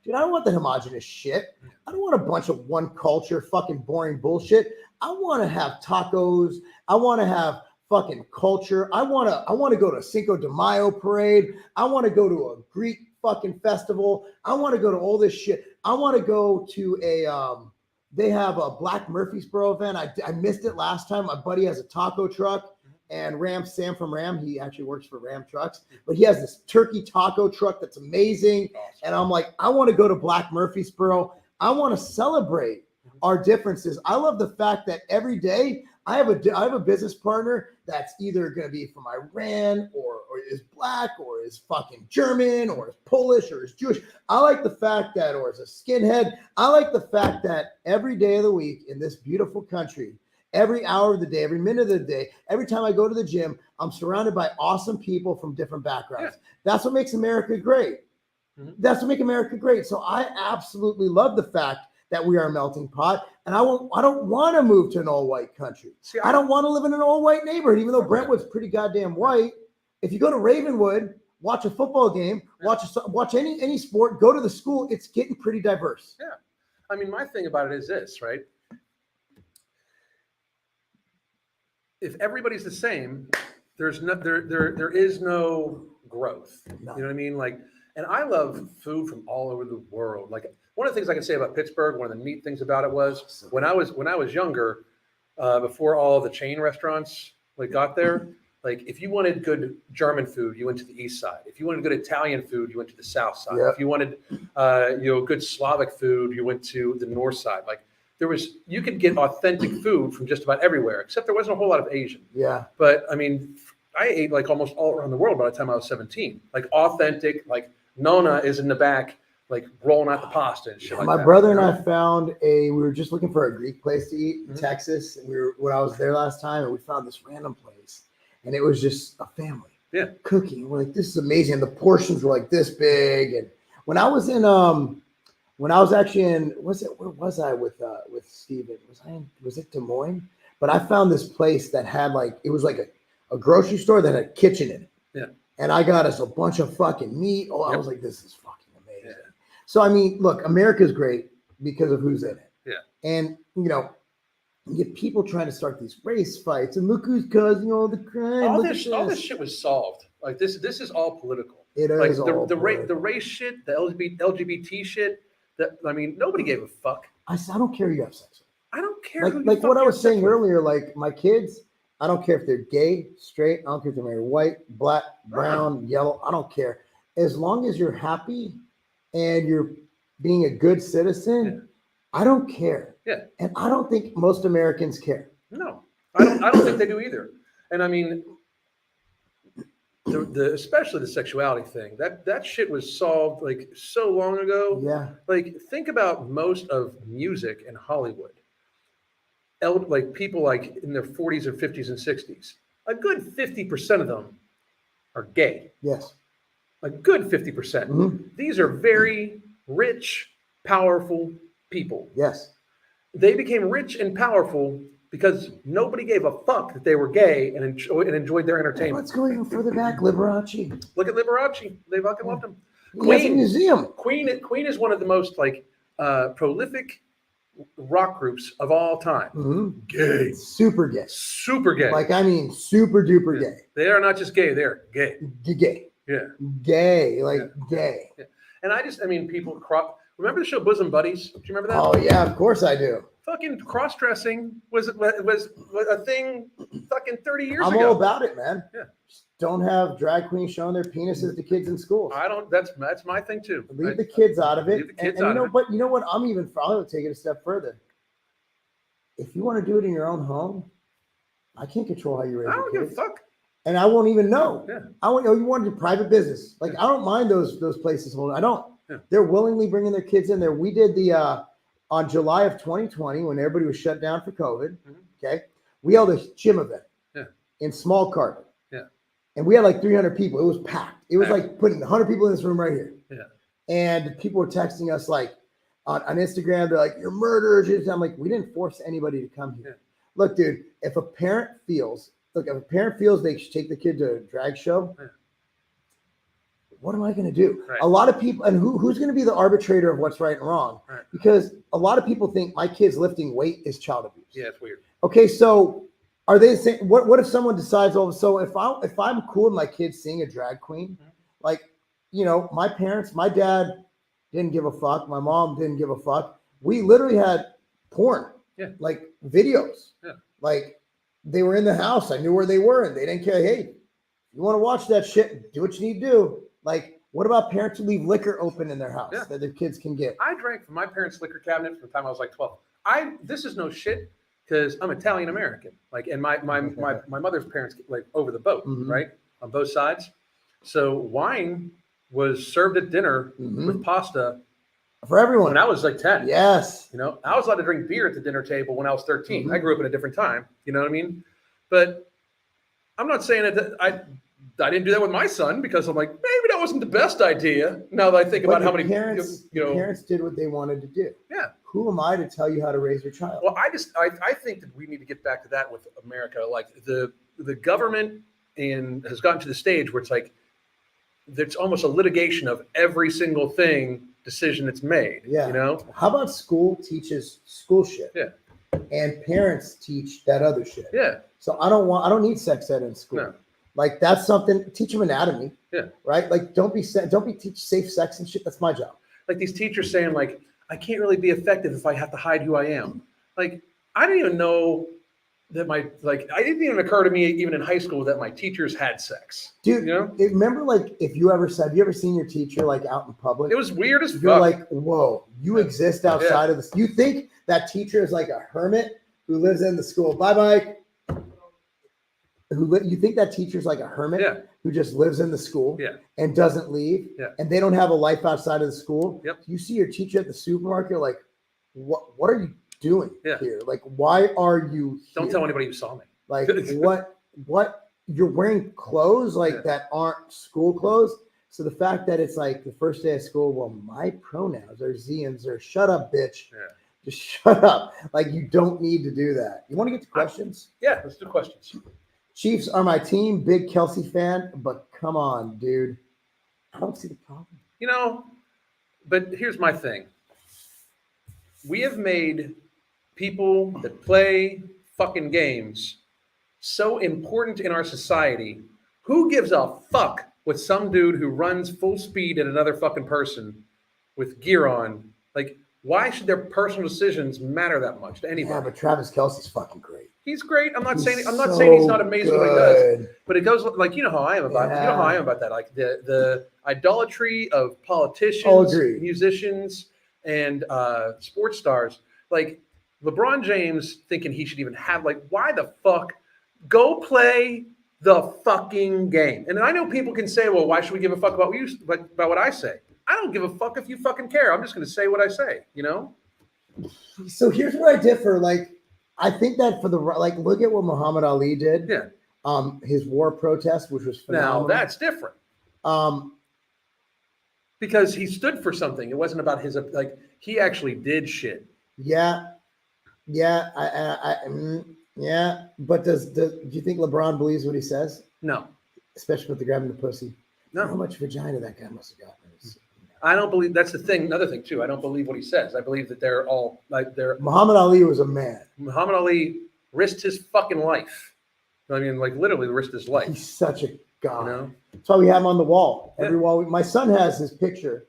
dude, I don't want the homogenous shit. I don't want a bunch of one culture fucking boring bullshit. I want to have tacos. I want to have fucking culture. I want to go to Cinco de Mayo parade. I want to go to a Greek fucking festival. I want to go to all this shit. I want to go to they have a Black Murfreesboro event. I missed it last time. My buddy has a taco truck, and Sam from Ram, he actually works for Ram Trucks, but he has this turkey taco truck that's amazing. Awesome. And I'm like, I want to go to Black Murfreesboro. I want to celebrate our differences. I love the fact that every day I have a business partner that's either going to be from Iran or is black or is fucking German or is Polish or is Jewish. I like the fact that, or is a skinhead. I like the fact that every day of the week in this beautiful country, every hour of the day, every minute of the day, every time I go to the gym, I'm surrounded by awesome people from different backgrounds. Yeah. That's what makes America great. Mm-hmm. That's what makes America great. So I absolutely love the fact that we are a melting pot, and I don't want to move to an all-white country. See, I don't want to live in an all-white neighborhood, even though Brentwood's pretty goddamn white. If you go to Ravenwood, watch a football game, watch any sport, go to the school, it's getting pretty diverse. Yeah. I mean, my thing about it is this, right? If everybody's the same, there is no growth. No. You know what I mean? Like, and I love food from all over the world. Like, one of the things I can say about Pittsburgh, one of the neat things about it was when I was younger, before all the chain restaurants got there, like if you wanted good German food, you went to the east side. If you wanted good Italian food, you went to the south side. Yep. If you wanted good Slavic food, you went to the north side. Like you could get authentic food from just about everywhere, except there wasn't a whole lot of Asian. Yeah. But I mean, I ate like almost all around the world by the time I was 17. Like authentic, like Nona is in the back, like rolling out the pasta and shit like that. My brother and I found we were just looking for a Greek place to eat in Texas. And when I was there last time, and we found this random place, and it was just a family cooking. We're like, this is amazing. And the portions were like this big. And when I was actually in, where was I with Steven? Was it Des Moines? But I found this place that had it was like a grocery store that had a kitchen in it. Yeah. And I got us a bunch of fucking meat. Oh, I was like, this is fucking amazing. Yeah. So, I mean, look, America's great because of who's in it. Yeah. And, you get people trying to start these race fights and look who's causing all the crime. All this shit was solved. Like this is all political. It is all the race shit, the LGBT shit. Nobody gave a fuck. I don't care who you have sex with. I don't care. Like what I was saying earlier, like my kids, I don't care if they're gay, straight. I don't care if they're married, white, black, brown, yellow. I don't care. As long as you're happy and you're being a good citizen, I don't care. Yeah. And I don't think most Americans care. No, I don't think they do either. And I mean, especially the sexuality thing, that shit was solved so long ago. Yeah. Like think about most of music in Hollywood. People in their 40s or 50s and 60s, a good 50% of them are gay. Yes. A good 50%. Mm-hmm. These are very rich, powerful people. Yes. They became rich and powerful because nobody gave a fuck that they were gay and enjoyed their entertainment. Let's go even further back. Liberace. Look at Liberace. They fucking loved him. Queen museum. Queen is one of the most prolific rock groups of all time. Mm-hmm. Gay. Super gay. Super gay. Super duper gay. They are not just gay, they're gay. Gay. Yeah. Gay. Gay. Yeah. And people remember the show Bosom Buddies? Do you remember that? Oh yeah, of course I do. Fucking cross-dressing was a thing fucking 30 years ago. I'm all about it, man. Yeah. Just don't have drag queens showing their penises to kids in schools. That's my thing too. Leave the kids out of it. Leave the kids out of it. But you know what? I'll take it a step further. If you want to do it in your own home, I can't control how you raise your kids. I don't give a fuck. And I won't even know. Yeah. You want to do private business. I don't mind those places holding. I don't. Yeah. They're willingly bringing their kids in there. We did on July of 2020 when everybody was shut down for COVID. Mm-hmm. Okay. We held a gym event in Small Carpet. Yeah. And we had 300 people. It was packed. It was like putting 100 people in this room right here. Yeah. And people were texting us on Instagram. They're like, "You're murderers." I'm like, we didn't force anybody to come here. Yeah. Look, dude, if a parent feels they should take the kid to a drag show, what am I going to do? Right. A lot of people, and who's going to be the arbitrator of what's right and wrong? Right. Because a lot of people think my kid's lifting weight is child abuse. Yeah, it's weird. Okay, so Are they saying what if someone decides? Oh, so if I'm cool with my kids seeing a drag queen, like my parents, my dad didn't give a fuck, my mom didn't give a fuck. We literally had porn, like videos, like they were in the house. I knew where they were, and they didn't care. Hey, you want to watch that shit? Do what you need to do. Like, what about parents who leave liquor open in their house that their kids can get? I drank from my parents' liquor cabinet from the time I was like 12. This is no shit. Because I'm Italian American, like, and my mother's parents like over the boat, right, on both sides. So wine was served at dinner with pasta for everyone. When I was like 10. Yes, I was allowed to drink beer at the dinner table when I was 13. I grew up in a different time. You know what I mean? But I'm not saying that I didn't do that with my son because I'm like maybe that wasn't the best idea. Now that I think about how many parents did what they wanted to do. Yeah. Who am I to tell you how to raise your child? Well, I think that we need to get back to that with America. Like the government has gotten to the stage where it's like there's almost a litigation of every single decision that's made. Yeah. How about school teaches school shit? Yeah. And parents teach that other shit. Yeah. So I don't need sex ed in school. No. Like that's something. Teach them anatomy. Yeah. Right. Like don't be teach safe sex and shit. That's my job. Like these teachers saying like, I can't really be effective if I have to hide who I am. Like, I didn't even know that I didn't even occur to me even in high school that my teachers had sex. Dude, remember like have you ever seen your teacher like out in public? It was weird as fuck. You're like, whoa, you exist outside of this. You think that teacher is like a hermit who lives in the school. Bye, Mike. You think that teacher's like a hermit who just lives in the school and doesn't leave and they don't have a life outside of the school? Yep. You see your teacher at the supermarket, like, what are you doing here? Like, why are you here? Don't tell anybody you saw me. Like, what you're wearing clothes like that aren't school clothes. So the fact that it's like the first day of school, well, my pronouns are Zians or shut up, bitch. Yeah. Just shut up. Like, you don't need to do that. You want to get to questions? Let's do questions. Chiefs are my team. Big Kelce fan, but come on, dude. I don't see the problem. But here's my thing. We have made people that play fucking games so important in our society. Who gives a fuck with some dude who runs full speed at another fucking person with gear on? Like, why should their personal decisions matter that much to anybody? Yeah, but Travis Kelce's fucking great. He's great. I'm not saying he's not amazing good. what he does, but it goes like how I am about that. Like the idolatry of politicians, musicians, and sports stars. Like LeBron James thinking he should even have why the fuck go play the fucking game? And I know people can say, well, why should we give a fuck about what I say? I don't give a fuck if you fucking care. I'm just going to say what I say. So here's where I differ. Like, I think that look at what Muhammad Ali did. Yeah. His war protest, which was phenomenal. Now that's different. Because he stood for something. It wasn't about his he actually did shit. Yeah. But do you think LeBron believes what he says? No. Especially with the grabbing the pussy. No. How much vagina that guy must have gotten? I don't believe that's the thing. Another thing too. I don't believe what he says. I believe that they're all Muhammad Ali was a man. Muhammad Ali risked his fucking life. I mean, literally risked his life. He's such a god. That's why we have him on the wall. Every wall. My son has his picture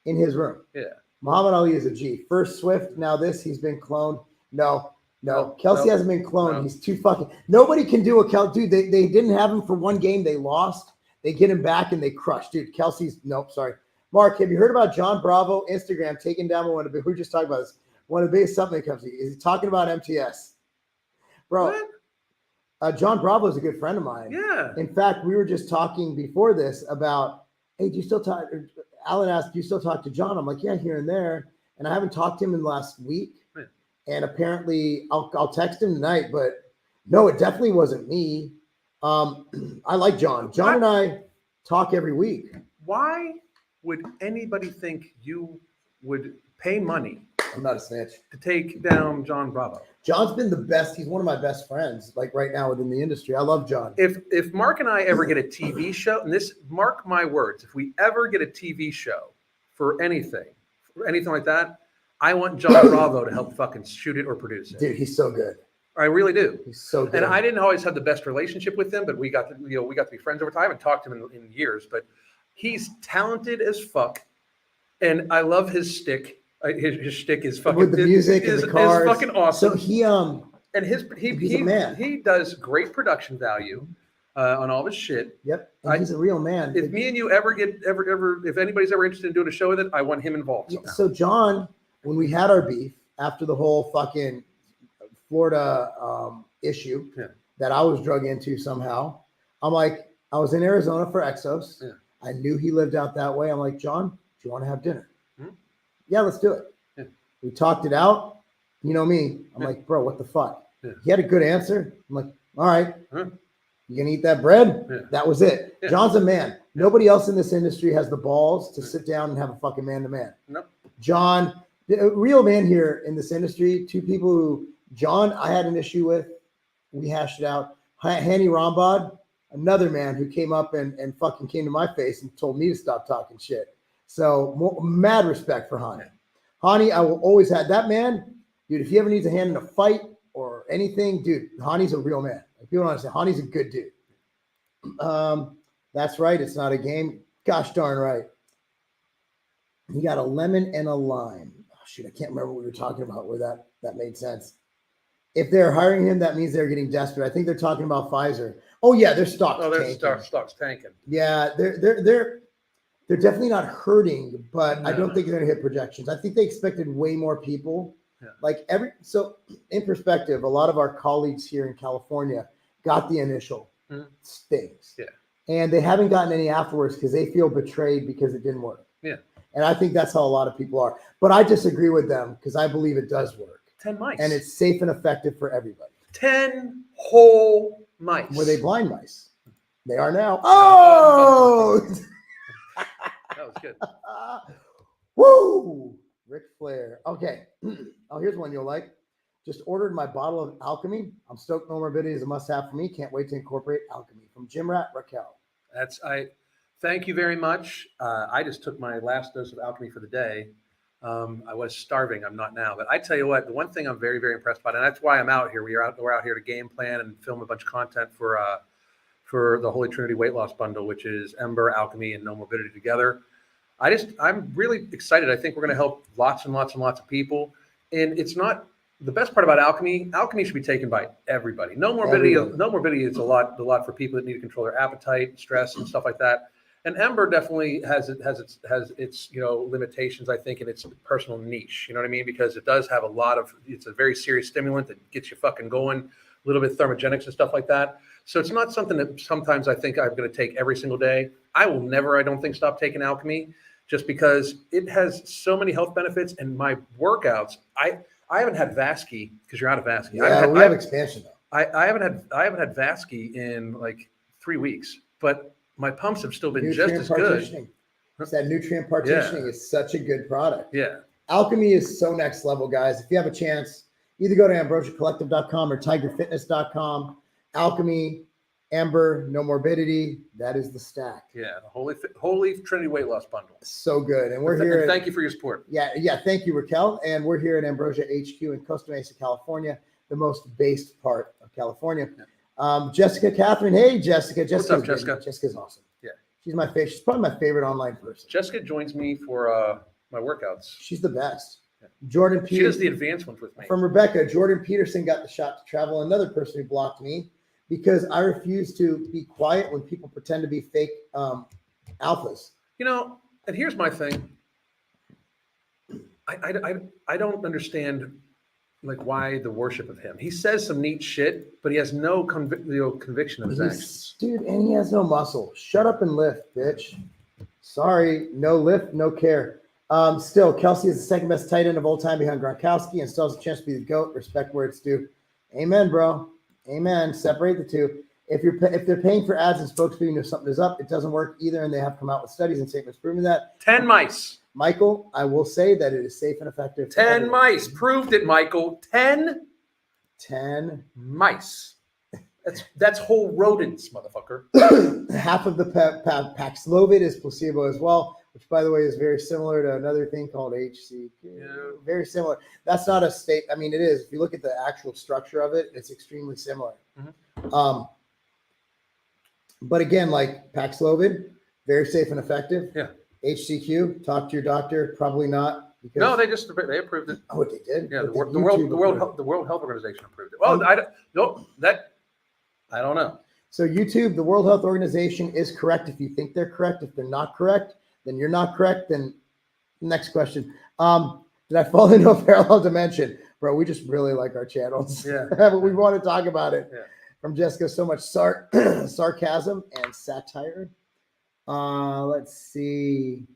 in his room. Yeah. Muhammad Ali is a G. First Swift, now this. He's been cloned. No. Kelce hasn't been cloned. No. He's too fucking. Nobody can do a Kelce. Dude, they didn't have him for one game. They lost. They get him back and they crush. Dude, Kelce's. Nope, sorry. Mark, have you heard about John Bravo Instagram taking down one of the? We just talked about this. One of the biggest something companies. Is he talking about MTS? Bro, John Bravo is a good friend of mine. Yeah. In fact, we were just talking before this about, hey, do you still talk? Alan asked, do you still talk to John? I'm like, yeah, here and there. And I haven't talked to him in the last week. Right. And apparently, I'll text him tonight. But no, it definitely wasn't me. I like John. John and I talk every week. Why would anybody think you would pay money? I'm not a snitch. To take down John Bravo. John's been the best. He's one of my best friends, right now within the industry. I love John. If Mark and I ever get a TV show, and this, mark my words, if we ever get a TV show for anything like that, I want John Bravo to help fucking shoot it or produce it. Dude, he's so good. I really do. He's so good. And I didn't always have the best relationship with him, but we got to be friends over time. I haven't talked to him in years, but he's talented as fuck. And I love his shtick. His shtick is fucking with the music and the cars. Is fucking awesome. So he's a man. He does great production value on all his shit. Yep, and he's a real man. If me and you ever if anybody's ever interested in doing a show with it, I want him involved somehow. So John, when we had our beef after the whole fucking Florida issue that I was drug into somehow, I'm like, I was in Arizona for Exos. Yeah. I knew he lived out that way. I'm like, John, do you want to have dinner? Hmm? Yeah, let's do it. Yeah. We talked it out. You know me. I'm like, bro, what the fuck? Yeah. He had a good answer. I'm like, all right. Huh? You gonna eat that bread? Yeah. That was it. Yeah. John's a man. Nobody else in this industry has the balls to sit down and have a fucking man-to-man. Nope. John, a real man here in this industry, two people who, John, I had an issue with. We hashed it out. Hani Rambad, another man who came up and fucking came to my face and told me to stop talking shit. So mad respect for Hani. Hani, I will always have that man, dude. If he ever needs a hand in a fight or anything, dude, Hani's a real man. Like, people don't understand. Hani's a good dude. That's right. It's not a game. Gosh darn right. He got a lemon and a lime. Oh, shoot, I can't remember what we were talking about where that made sense. If they're hiring him, that means they're getting desperate. I think they're talking about Pfizer. Oh yeah, their stock's tanking. Stock's tanking. Yeah, they're definitely not hurting, but I don't think they're gonna hit projections. I think they expected way more people. Yeah. So in perspective, a lot of our colleagues here in California got the initial things. Yeah. And they haven't gotten any afterwards because they feel betrayed because it didn't work. Yeah. And I think that's how a lot of people are. But I disagree with them because I believe it does work. 10 mice. And it's safe and effective for everybody. 10 whole mice. Were they blind mice? They are now. Oh! That was good. Woo! Ric Flair. Okay. Oh, here's one you'll like. Just ordered my bottle of alchemy. I'm stoked. No Morbidity is a must-have for me. Can't wait to incorporate alchemy. From Jim Rat Raquel. Thank you very much. I just took my last dose of alchemy for the day. I was starving. I'm not now. But I tell you what, the one thing I'm very, very impressed by, and that's why I'm out here. We're out here to game plan and film a bunch of content for the Holy Trinity Weight Loss Bundle, which is Ember, Alchemy, and No Morbidity together. I'm really excited. I think we're going to help lots and lots and lots of people. And it's not the best part about alchemy. Alchemy should be taken by everybody. No Morbidity is a lot for people that need to control their appetite, stress, and stuff like that. And Ember definitely has its limitations, I think, in its personal niche. You know what I mean? Because it does have it's a very serious stimulant that gets you fucking going, a little bit thermogenics and stuff like that. So it's not something that sometimes I think I'm going to take every single day. I will never, I don't think, stop taking alchemy just because it has so many health benefits. And my workouts, I haven't had Vasky because you're out of Vasky. Yeah, we have expansion though. I haven't had Vasky in like 3 weeks, but my pumps have still been just as good. It's that nutrient partitioning is such a good product. Yeah. Alchemy is so next level, guys. If you have a chance, either go to ambrosiacollective.com or tigerfitness.com. Alchemy, Ember, No Morbidity. That is the stack. Yeah. The Holy Trinity Weight Loss Bundle. So good. And we're here. Thank you for your support. Yeah. Thank you, Raquel. And we're here at Ambrosia HQ in Costa Mesa, California, the most based part of California. Yeah. Jessica Catherine. Hey, Jessica. What's up, Jessica? Jessica's awesome. Yeah. She's my favorite. She's probably my favorite online person. Jessica joins me for my workouts. She's the best. Yeah. Jordan Peterson. She does the advanced ones with me. From Rebecca, Jordan Peterson got the shot to travel. Another person who blocked me because I refuse to be quiet when people pretend to be fake alphas. And here's my thing. I don't understand why the worship of him. He says some neat shit, but he has no conviction of his actions. Dude, and he has no muscle. Shut up and lift, bitch. Sorry, no lift, no care. Still, Kelce is the second best tight end of all time behind Gronkowski and still has a chance to be the GOAT. Respect where it's due. Amen, bro. Amen. Separate the two. If they're paying for ads and spokespeople, something is up, it doesn't work either, and they have come out with studies and statements proving that. 10 mice. Michael, I will say that it is safe and effective. 10 mice. Proved it, Michael. 10 mice. That's whole rodents, motherfucker. Half of the Paxlovid is placebo as well. which by the way is very similar to another thing called HCQ. Yeah. Very similar. That's not a state. I mean, it is. If you look at the actual structure of it, it's extremely similar. But again, like Paxlovid, very safe and effective. Yeah. HCQ, talk to your doctor. Probably not. Because, No, they approved it. Oh, they did. Yeah, But the did World Health Organization approved it. Well, I don't know. So YouTube, the World Health Organization is correct if you think they're correct. If they're not correct, then you're not correct. Then next question. Did I fall into a parallel dimension? Bro, we just really like our channels. Yeah. But we want to talk about it. Yeah. From Jessica, so much sarcasm and satire. Let's see.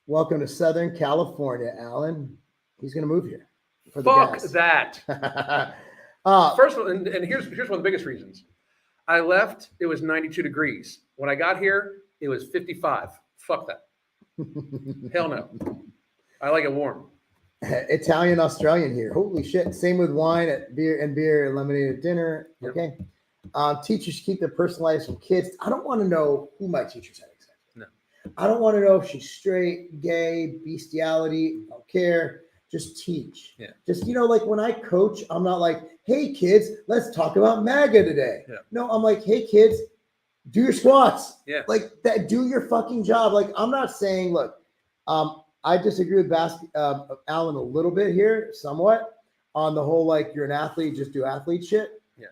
Welcome to Southern California, Alan. He's going to move here. For the Fuck gas. that. First of all, and here's one of the biggest reasons. I left, it was 92 degrees. When I got here, it was 55. Fuck that. Hell no. I like it warm. Italian Australian here. Holy shit. Same with wine at beer and lemonade at dinner. Yep. Okay. Teachers keep their personal lives from kids. I don't want to know who my teacher's had exactly. No. I don't want to know if she's straight, gay, bestiality. I don't care. Just teach. Yeah. Just, like when I coach, I'm not like, hey kids, let's talk about MAGA today. Yeah. No, I'm like, hey kids, do your squats. Yeah. Like that, do your fucking job. Like I'm not saying, look, I disagree with Alan a little bit here, somewhat, on the whole, like you're an athlete, just do athlete shit. Yeah.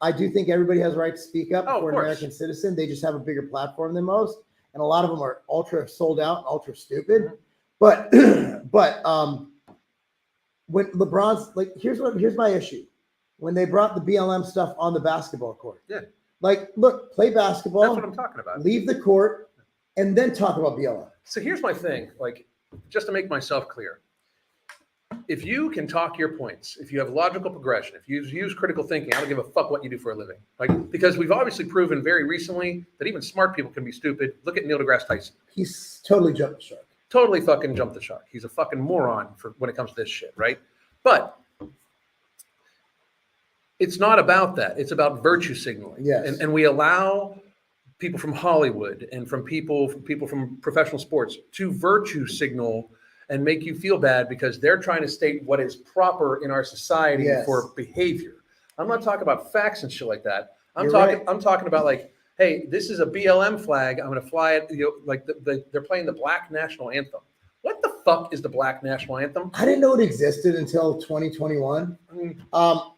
I do think everybody has a right to speak up for an course. American citizen. They just have a bigger platform than most. And a lot of them are ultra sold out, ultra stupid. Mm-hmm. But when LeBron's like, here's my issue. When they brought the BLM stuff on the basketball court. Yeah. Like, look, play basketball. That's what I'm talking about. Leave the court and then talk about BLM. So here's my thing, like, just to make myself clear. If you can talk your points, if you have logical progression, if you use critical thinking, I don't give a fuck what you do for a living. Like, because we've obviously proven very recently that even smart people can be stupid. Look at Neil deGrasse Tyson. He's totally jumped the shark. Totally fucking jumped the shark. He's a fucking moron when it comes to this shit, right? But it's not about that. It's about virtue signaling. Yes. And we allow people from Hollywood and from people from professional sports to virtue signal and make you feel bad because they're trying to state what is proper in our society Yes. for behavior. I'm not talking about facts and shit like that. I'm You're talking about like, hey, this is a BLM flag. I'm going to fly it. Like they're playing the Black National Anthem. What the fuck is the Black National Anthem? I didn't know it existed until 2021. I mean,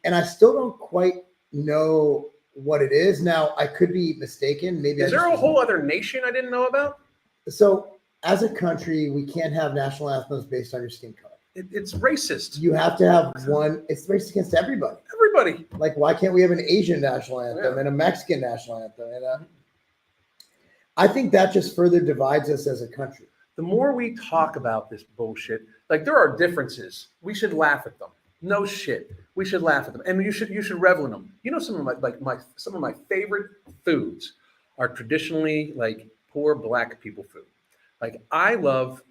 And I still don't quite know what it is. Now, I could be mistaken. Maybe is there a whole other nation I didn't know about? So, as a country, we can't have national anthems based on your skin color. It's racist. You have to have one. It's racist against everybody. Everybody. Like, why can't we have an Asian national anthem Yeah. and a Mexican national anthem? And I think that just further divides us as a country. The more we talk about this bullshit, like there are differences. We should laugh at them. No shit. We should laugh at them, and you should revel in them. You know, some of my favorite foods are traditionally like poor Black people food. Like I love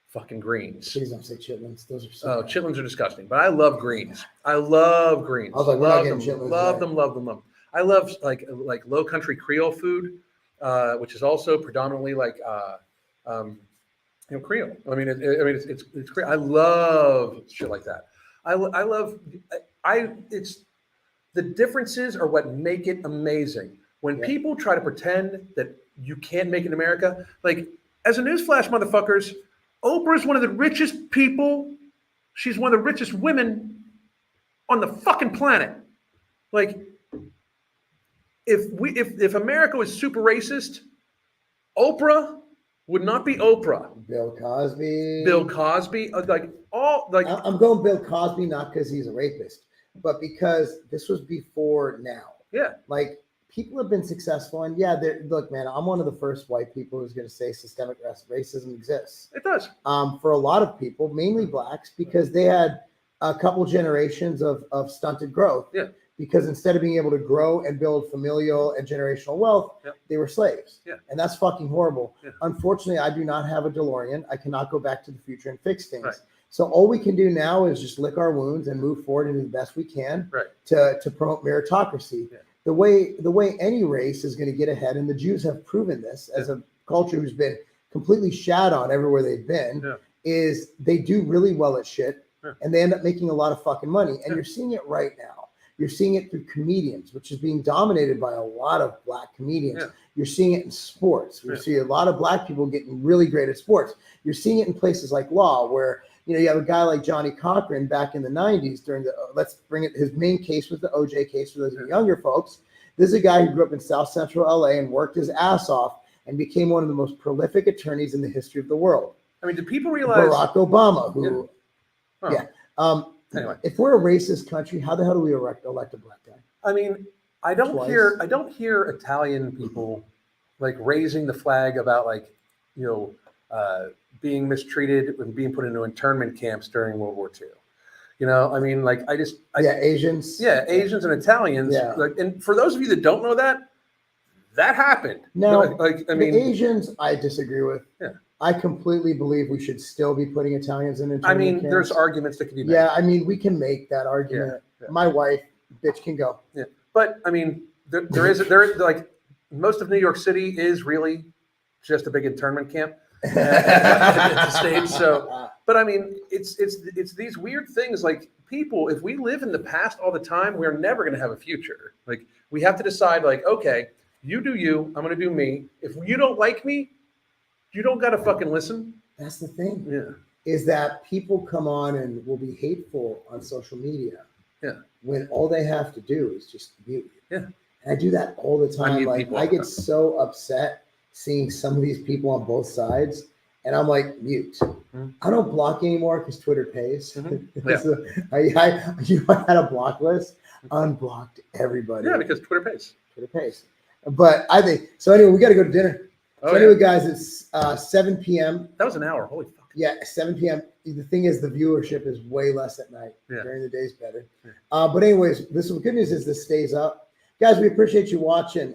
fucking greens. Please don't say chitlins. Those are so bad. Chitlins are disgusting, but I love greens. I love greens. I was like, we're not love getting them, chitlins love today. them, love them, love them. I love like low country Creole food, which is also predominantly like Creole. I mean, it's Creole. I love shit like that. It's the differences are what make it amazing. When people try to pretend that you can't make it in America, like as a newsflash, motherfuckers, Oprah is one of the richest people. She's one of the richest women on the fucking planet. Like, if America was super racist, Oprah would not be Oprah. Bill Cosby. I'm going Bill Cosby not because he's a rapist, but because this was before now. Yeah. Like people have been successful, and look, man, I'm one of the first white people who's going to say systemic racism exists. It does. For a lot of people, mainly blacks, because they had a couple generations of stunted growth. Yeah. Because instead of being able to grow and build familial and generational wealth, they were slaves. Yeah. And that's fucking horrible. Yeah. Unfortunately, I do not have a DeLorean. I cannot go back to the future and fix things. Right. So all we can do now is just lick our wounds and move forward and do the best we can to promote meritocracy. Yeah. The way any race is going to get ahead, and the Jews have proven this as a culture who's been completely shat on everywhere they've been is they do really well at shit and they end up making a lot of fucking money. And you're seeing it right now. You're seeing it through comedians, which is being dominated by a lot of black comedians. You're seeing it in sports. We see a lot of black people getting really great at sports. You're seeing it in places like law where, you know, you have a guy like Johnny Cochran back in the 90s during the, let's bring it, his main case was the OJ case for those younger folks. This is a guy who grew up in South Central LA and worked his ass off and became one of the most prolific attorneys in the history of the world. I mean, do people realize Barack Obama, who, Anyway, if we're a racist country, how the hell do we elect a black guy? I mean, I don't hear Italian people like raising the flag about like, you know, being mistreated and being put into internment camps during World War II. You know, I mean, like Asians. Yeah, Asians and Italians. Yeah. Like, and for those of you that don't know that happened. No, like I mean, the Asians, I disagree with. Yeah. I completely believe we should still be putting Italians in internment camps. There's arguments that can be made. Yeah, I mean, we can make that argument. Yeah. My wife, bitch, can go. Yeah, but I mean, there is like most of New York City is really just a big internment camp. At the stage. So, but I mean, it's these weird things. Like people, if we live in the past all the time, we're never going to have a future. Like we have to decide. Like, okay, you do you. I'm going to do me. If you don't like me, you don't got to fucking listen. That's the thing. Yeah, is that people come on and will be hateful on social media. Yeah, when all they have to do is just mute. Yeah, and I do that all the time. Like I get so upset seeing some of these people on both sides, and I'm like, mute. Mm-hmm. I don't block anymore because Twitter pays. Mm-hmm. Yeah. You had a block list, unblocked everybody. Yeah, because Twitter pays. Twitter pays. But I think so. Anyway, we got to go to dinner. So anyway, guys, it's 7 p.m. That was an hour. Holy fuck. Yeah, 7 p.m. The thing is, the viewership is way less at night. Yeah. During the day's better. Yeah. But anyways, the good news is this stays up. Guys, we appreciate you watching.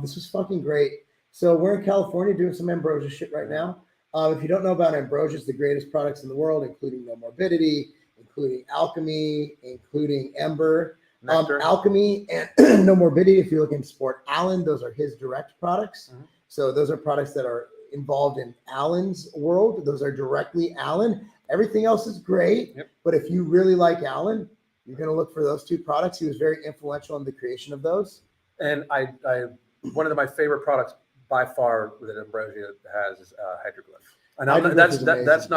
This was fucking great. So we're in California doing some Ambrosia shit right now. If you don't know about Ambrosia, it's the greatest products in the world, including No Morbidity, including Alchemy, including Ember. Alchemy and No Morbidity, if you're looking to support Alan, those are his direct products. Mm-hmm. So those are products that are involved in Alan's world. Those are directly Alan. Everything else is great. Yep. But if you really like Alan, you're going to look for those two products. He was very influential in the creation of those. And I one of my favorite products by far that Ambrosia has is Hydroglyph. And that's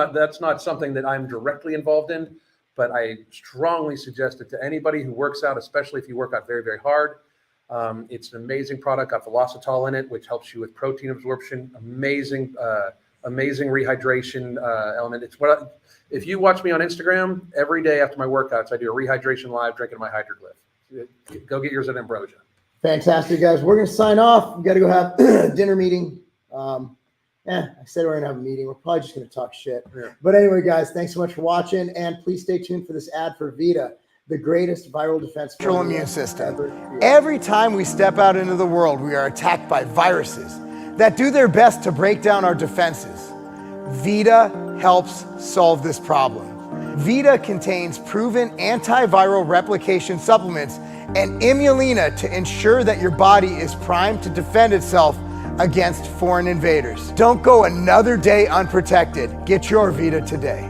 not something that I'm directly involved in, but I strongly suggest it to anybody who works out, especially if you work out very, very hard. It's an amazing product, got velocitol in it, which helps you with protein absorption. Amazing rehydration element. It's if you watch me on Instagram every day after my workouts, I do a rehydration live drinking my Hydroglyph. Go get yours at Ambrosia. Fantastic, guys. We're going to sign off. We got to go have a dinner meeting. I said we're going to have a meeting. We're probably just going to talk shit. Yeah. But anyway, guys, thanks so much for watching. And please stay tuned for this ad for Vita, the greatest viral defense natural immune system. Every time we step out into the world, we are attacked by viruses that do their best to break down our defenses. Vita helps solve this problem. Vita contains proven antiviral replication supplements and Imulina to ensure that your body is primed to defend itself against foreign invaders. Don't go another day unprotected. Get your Vita today.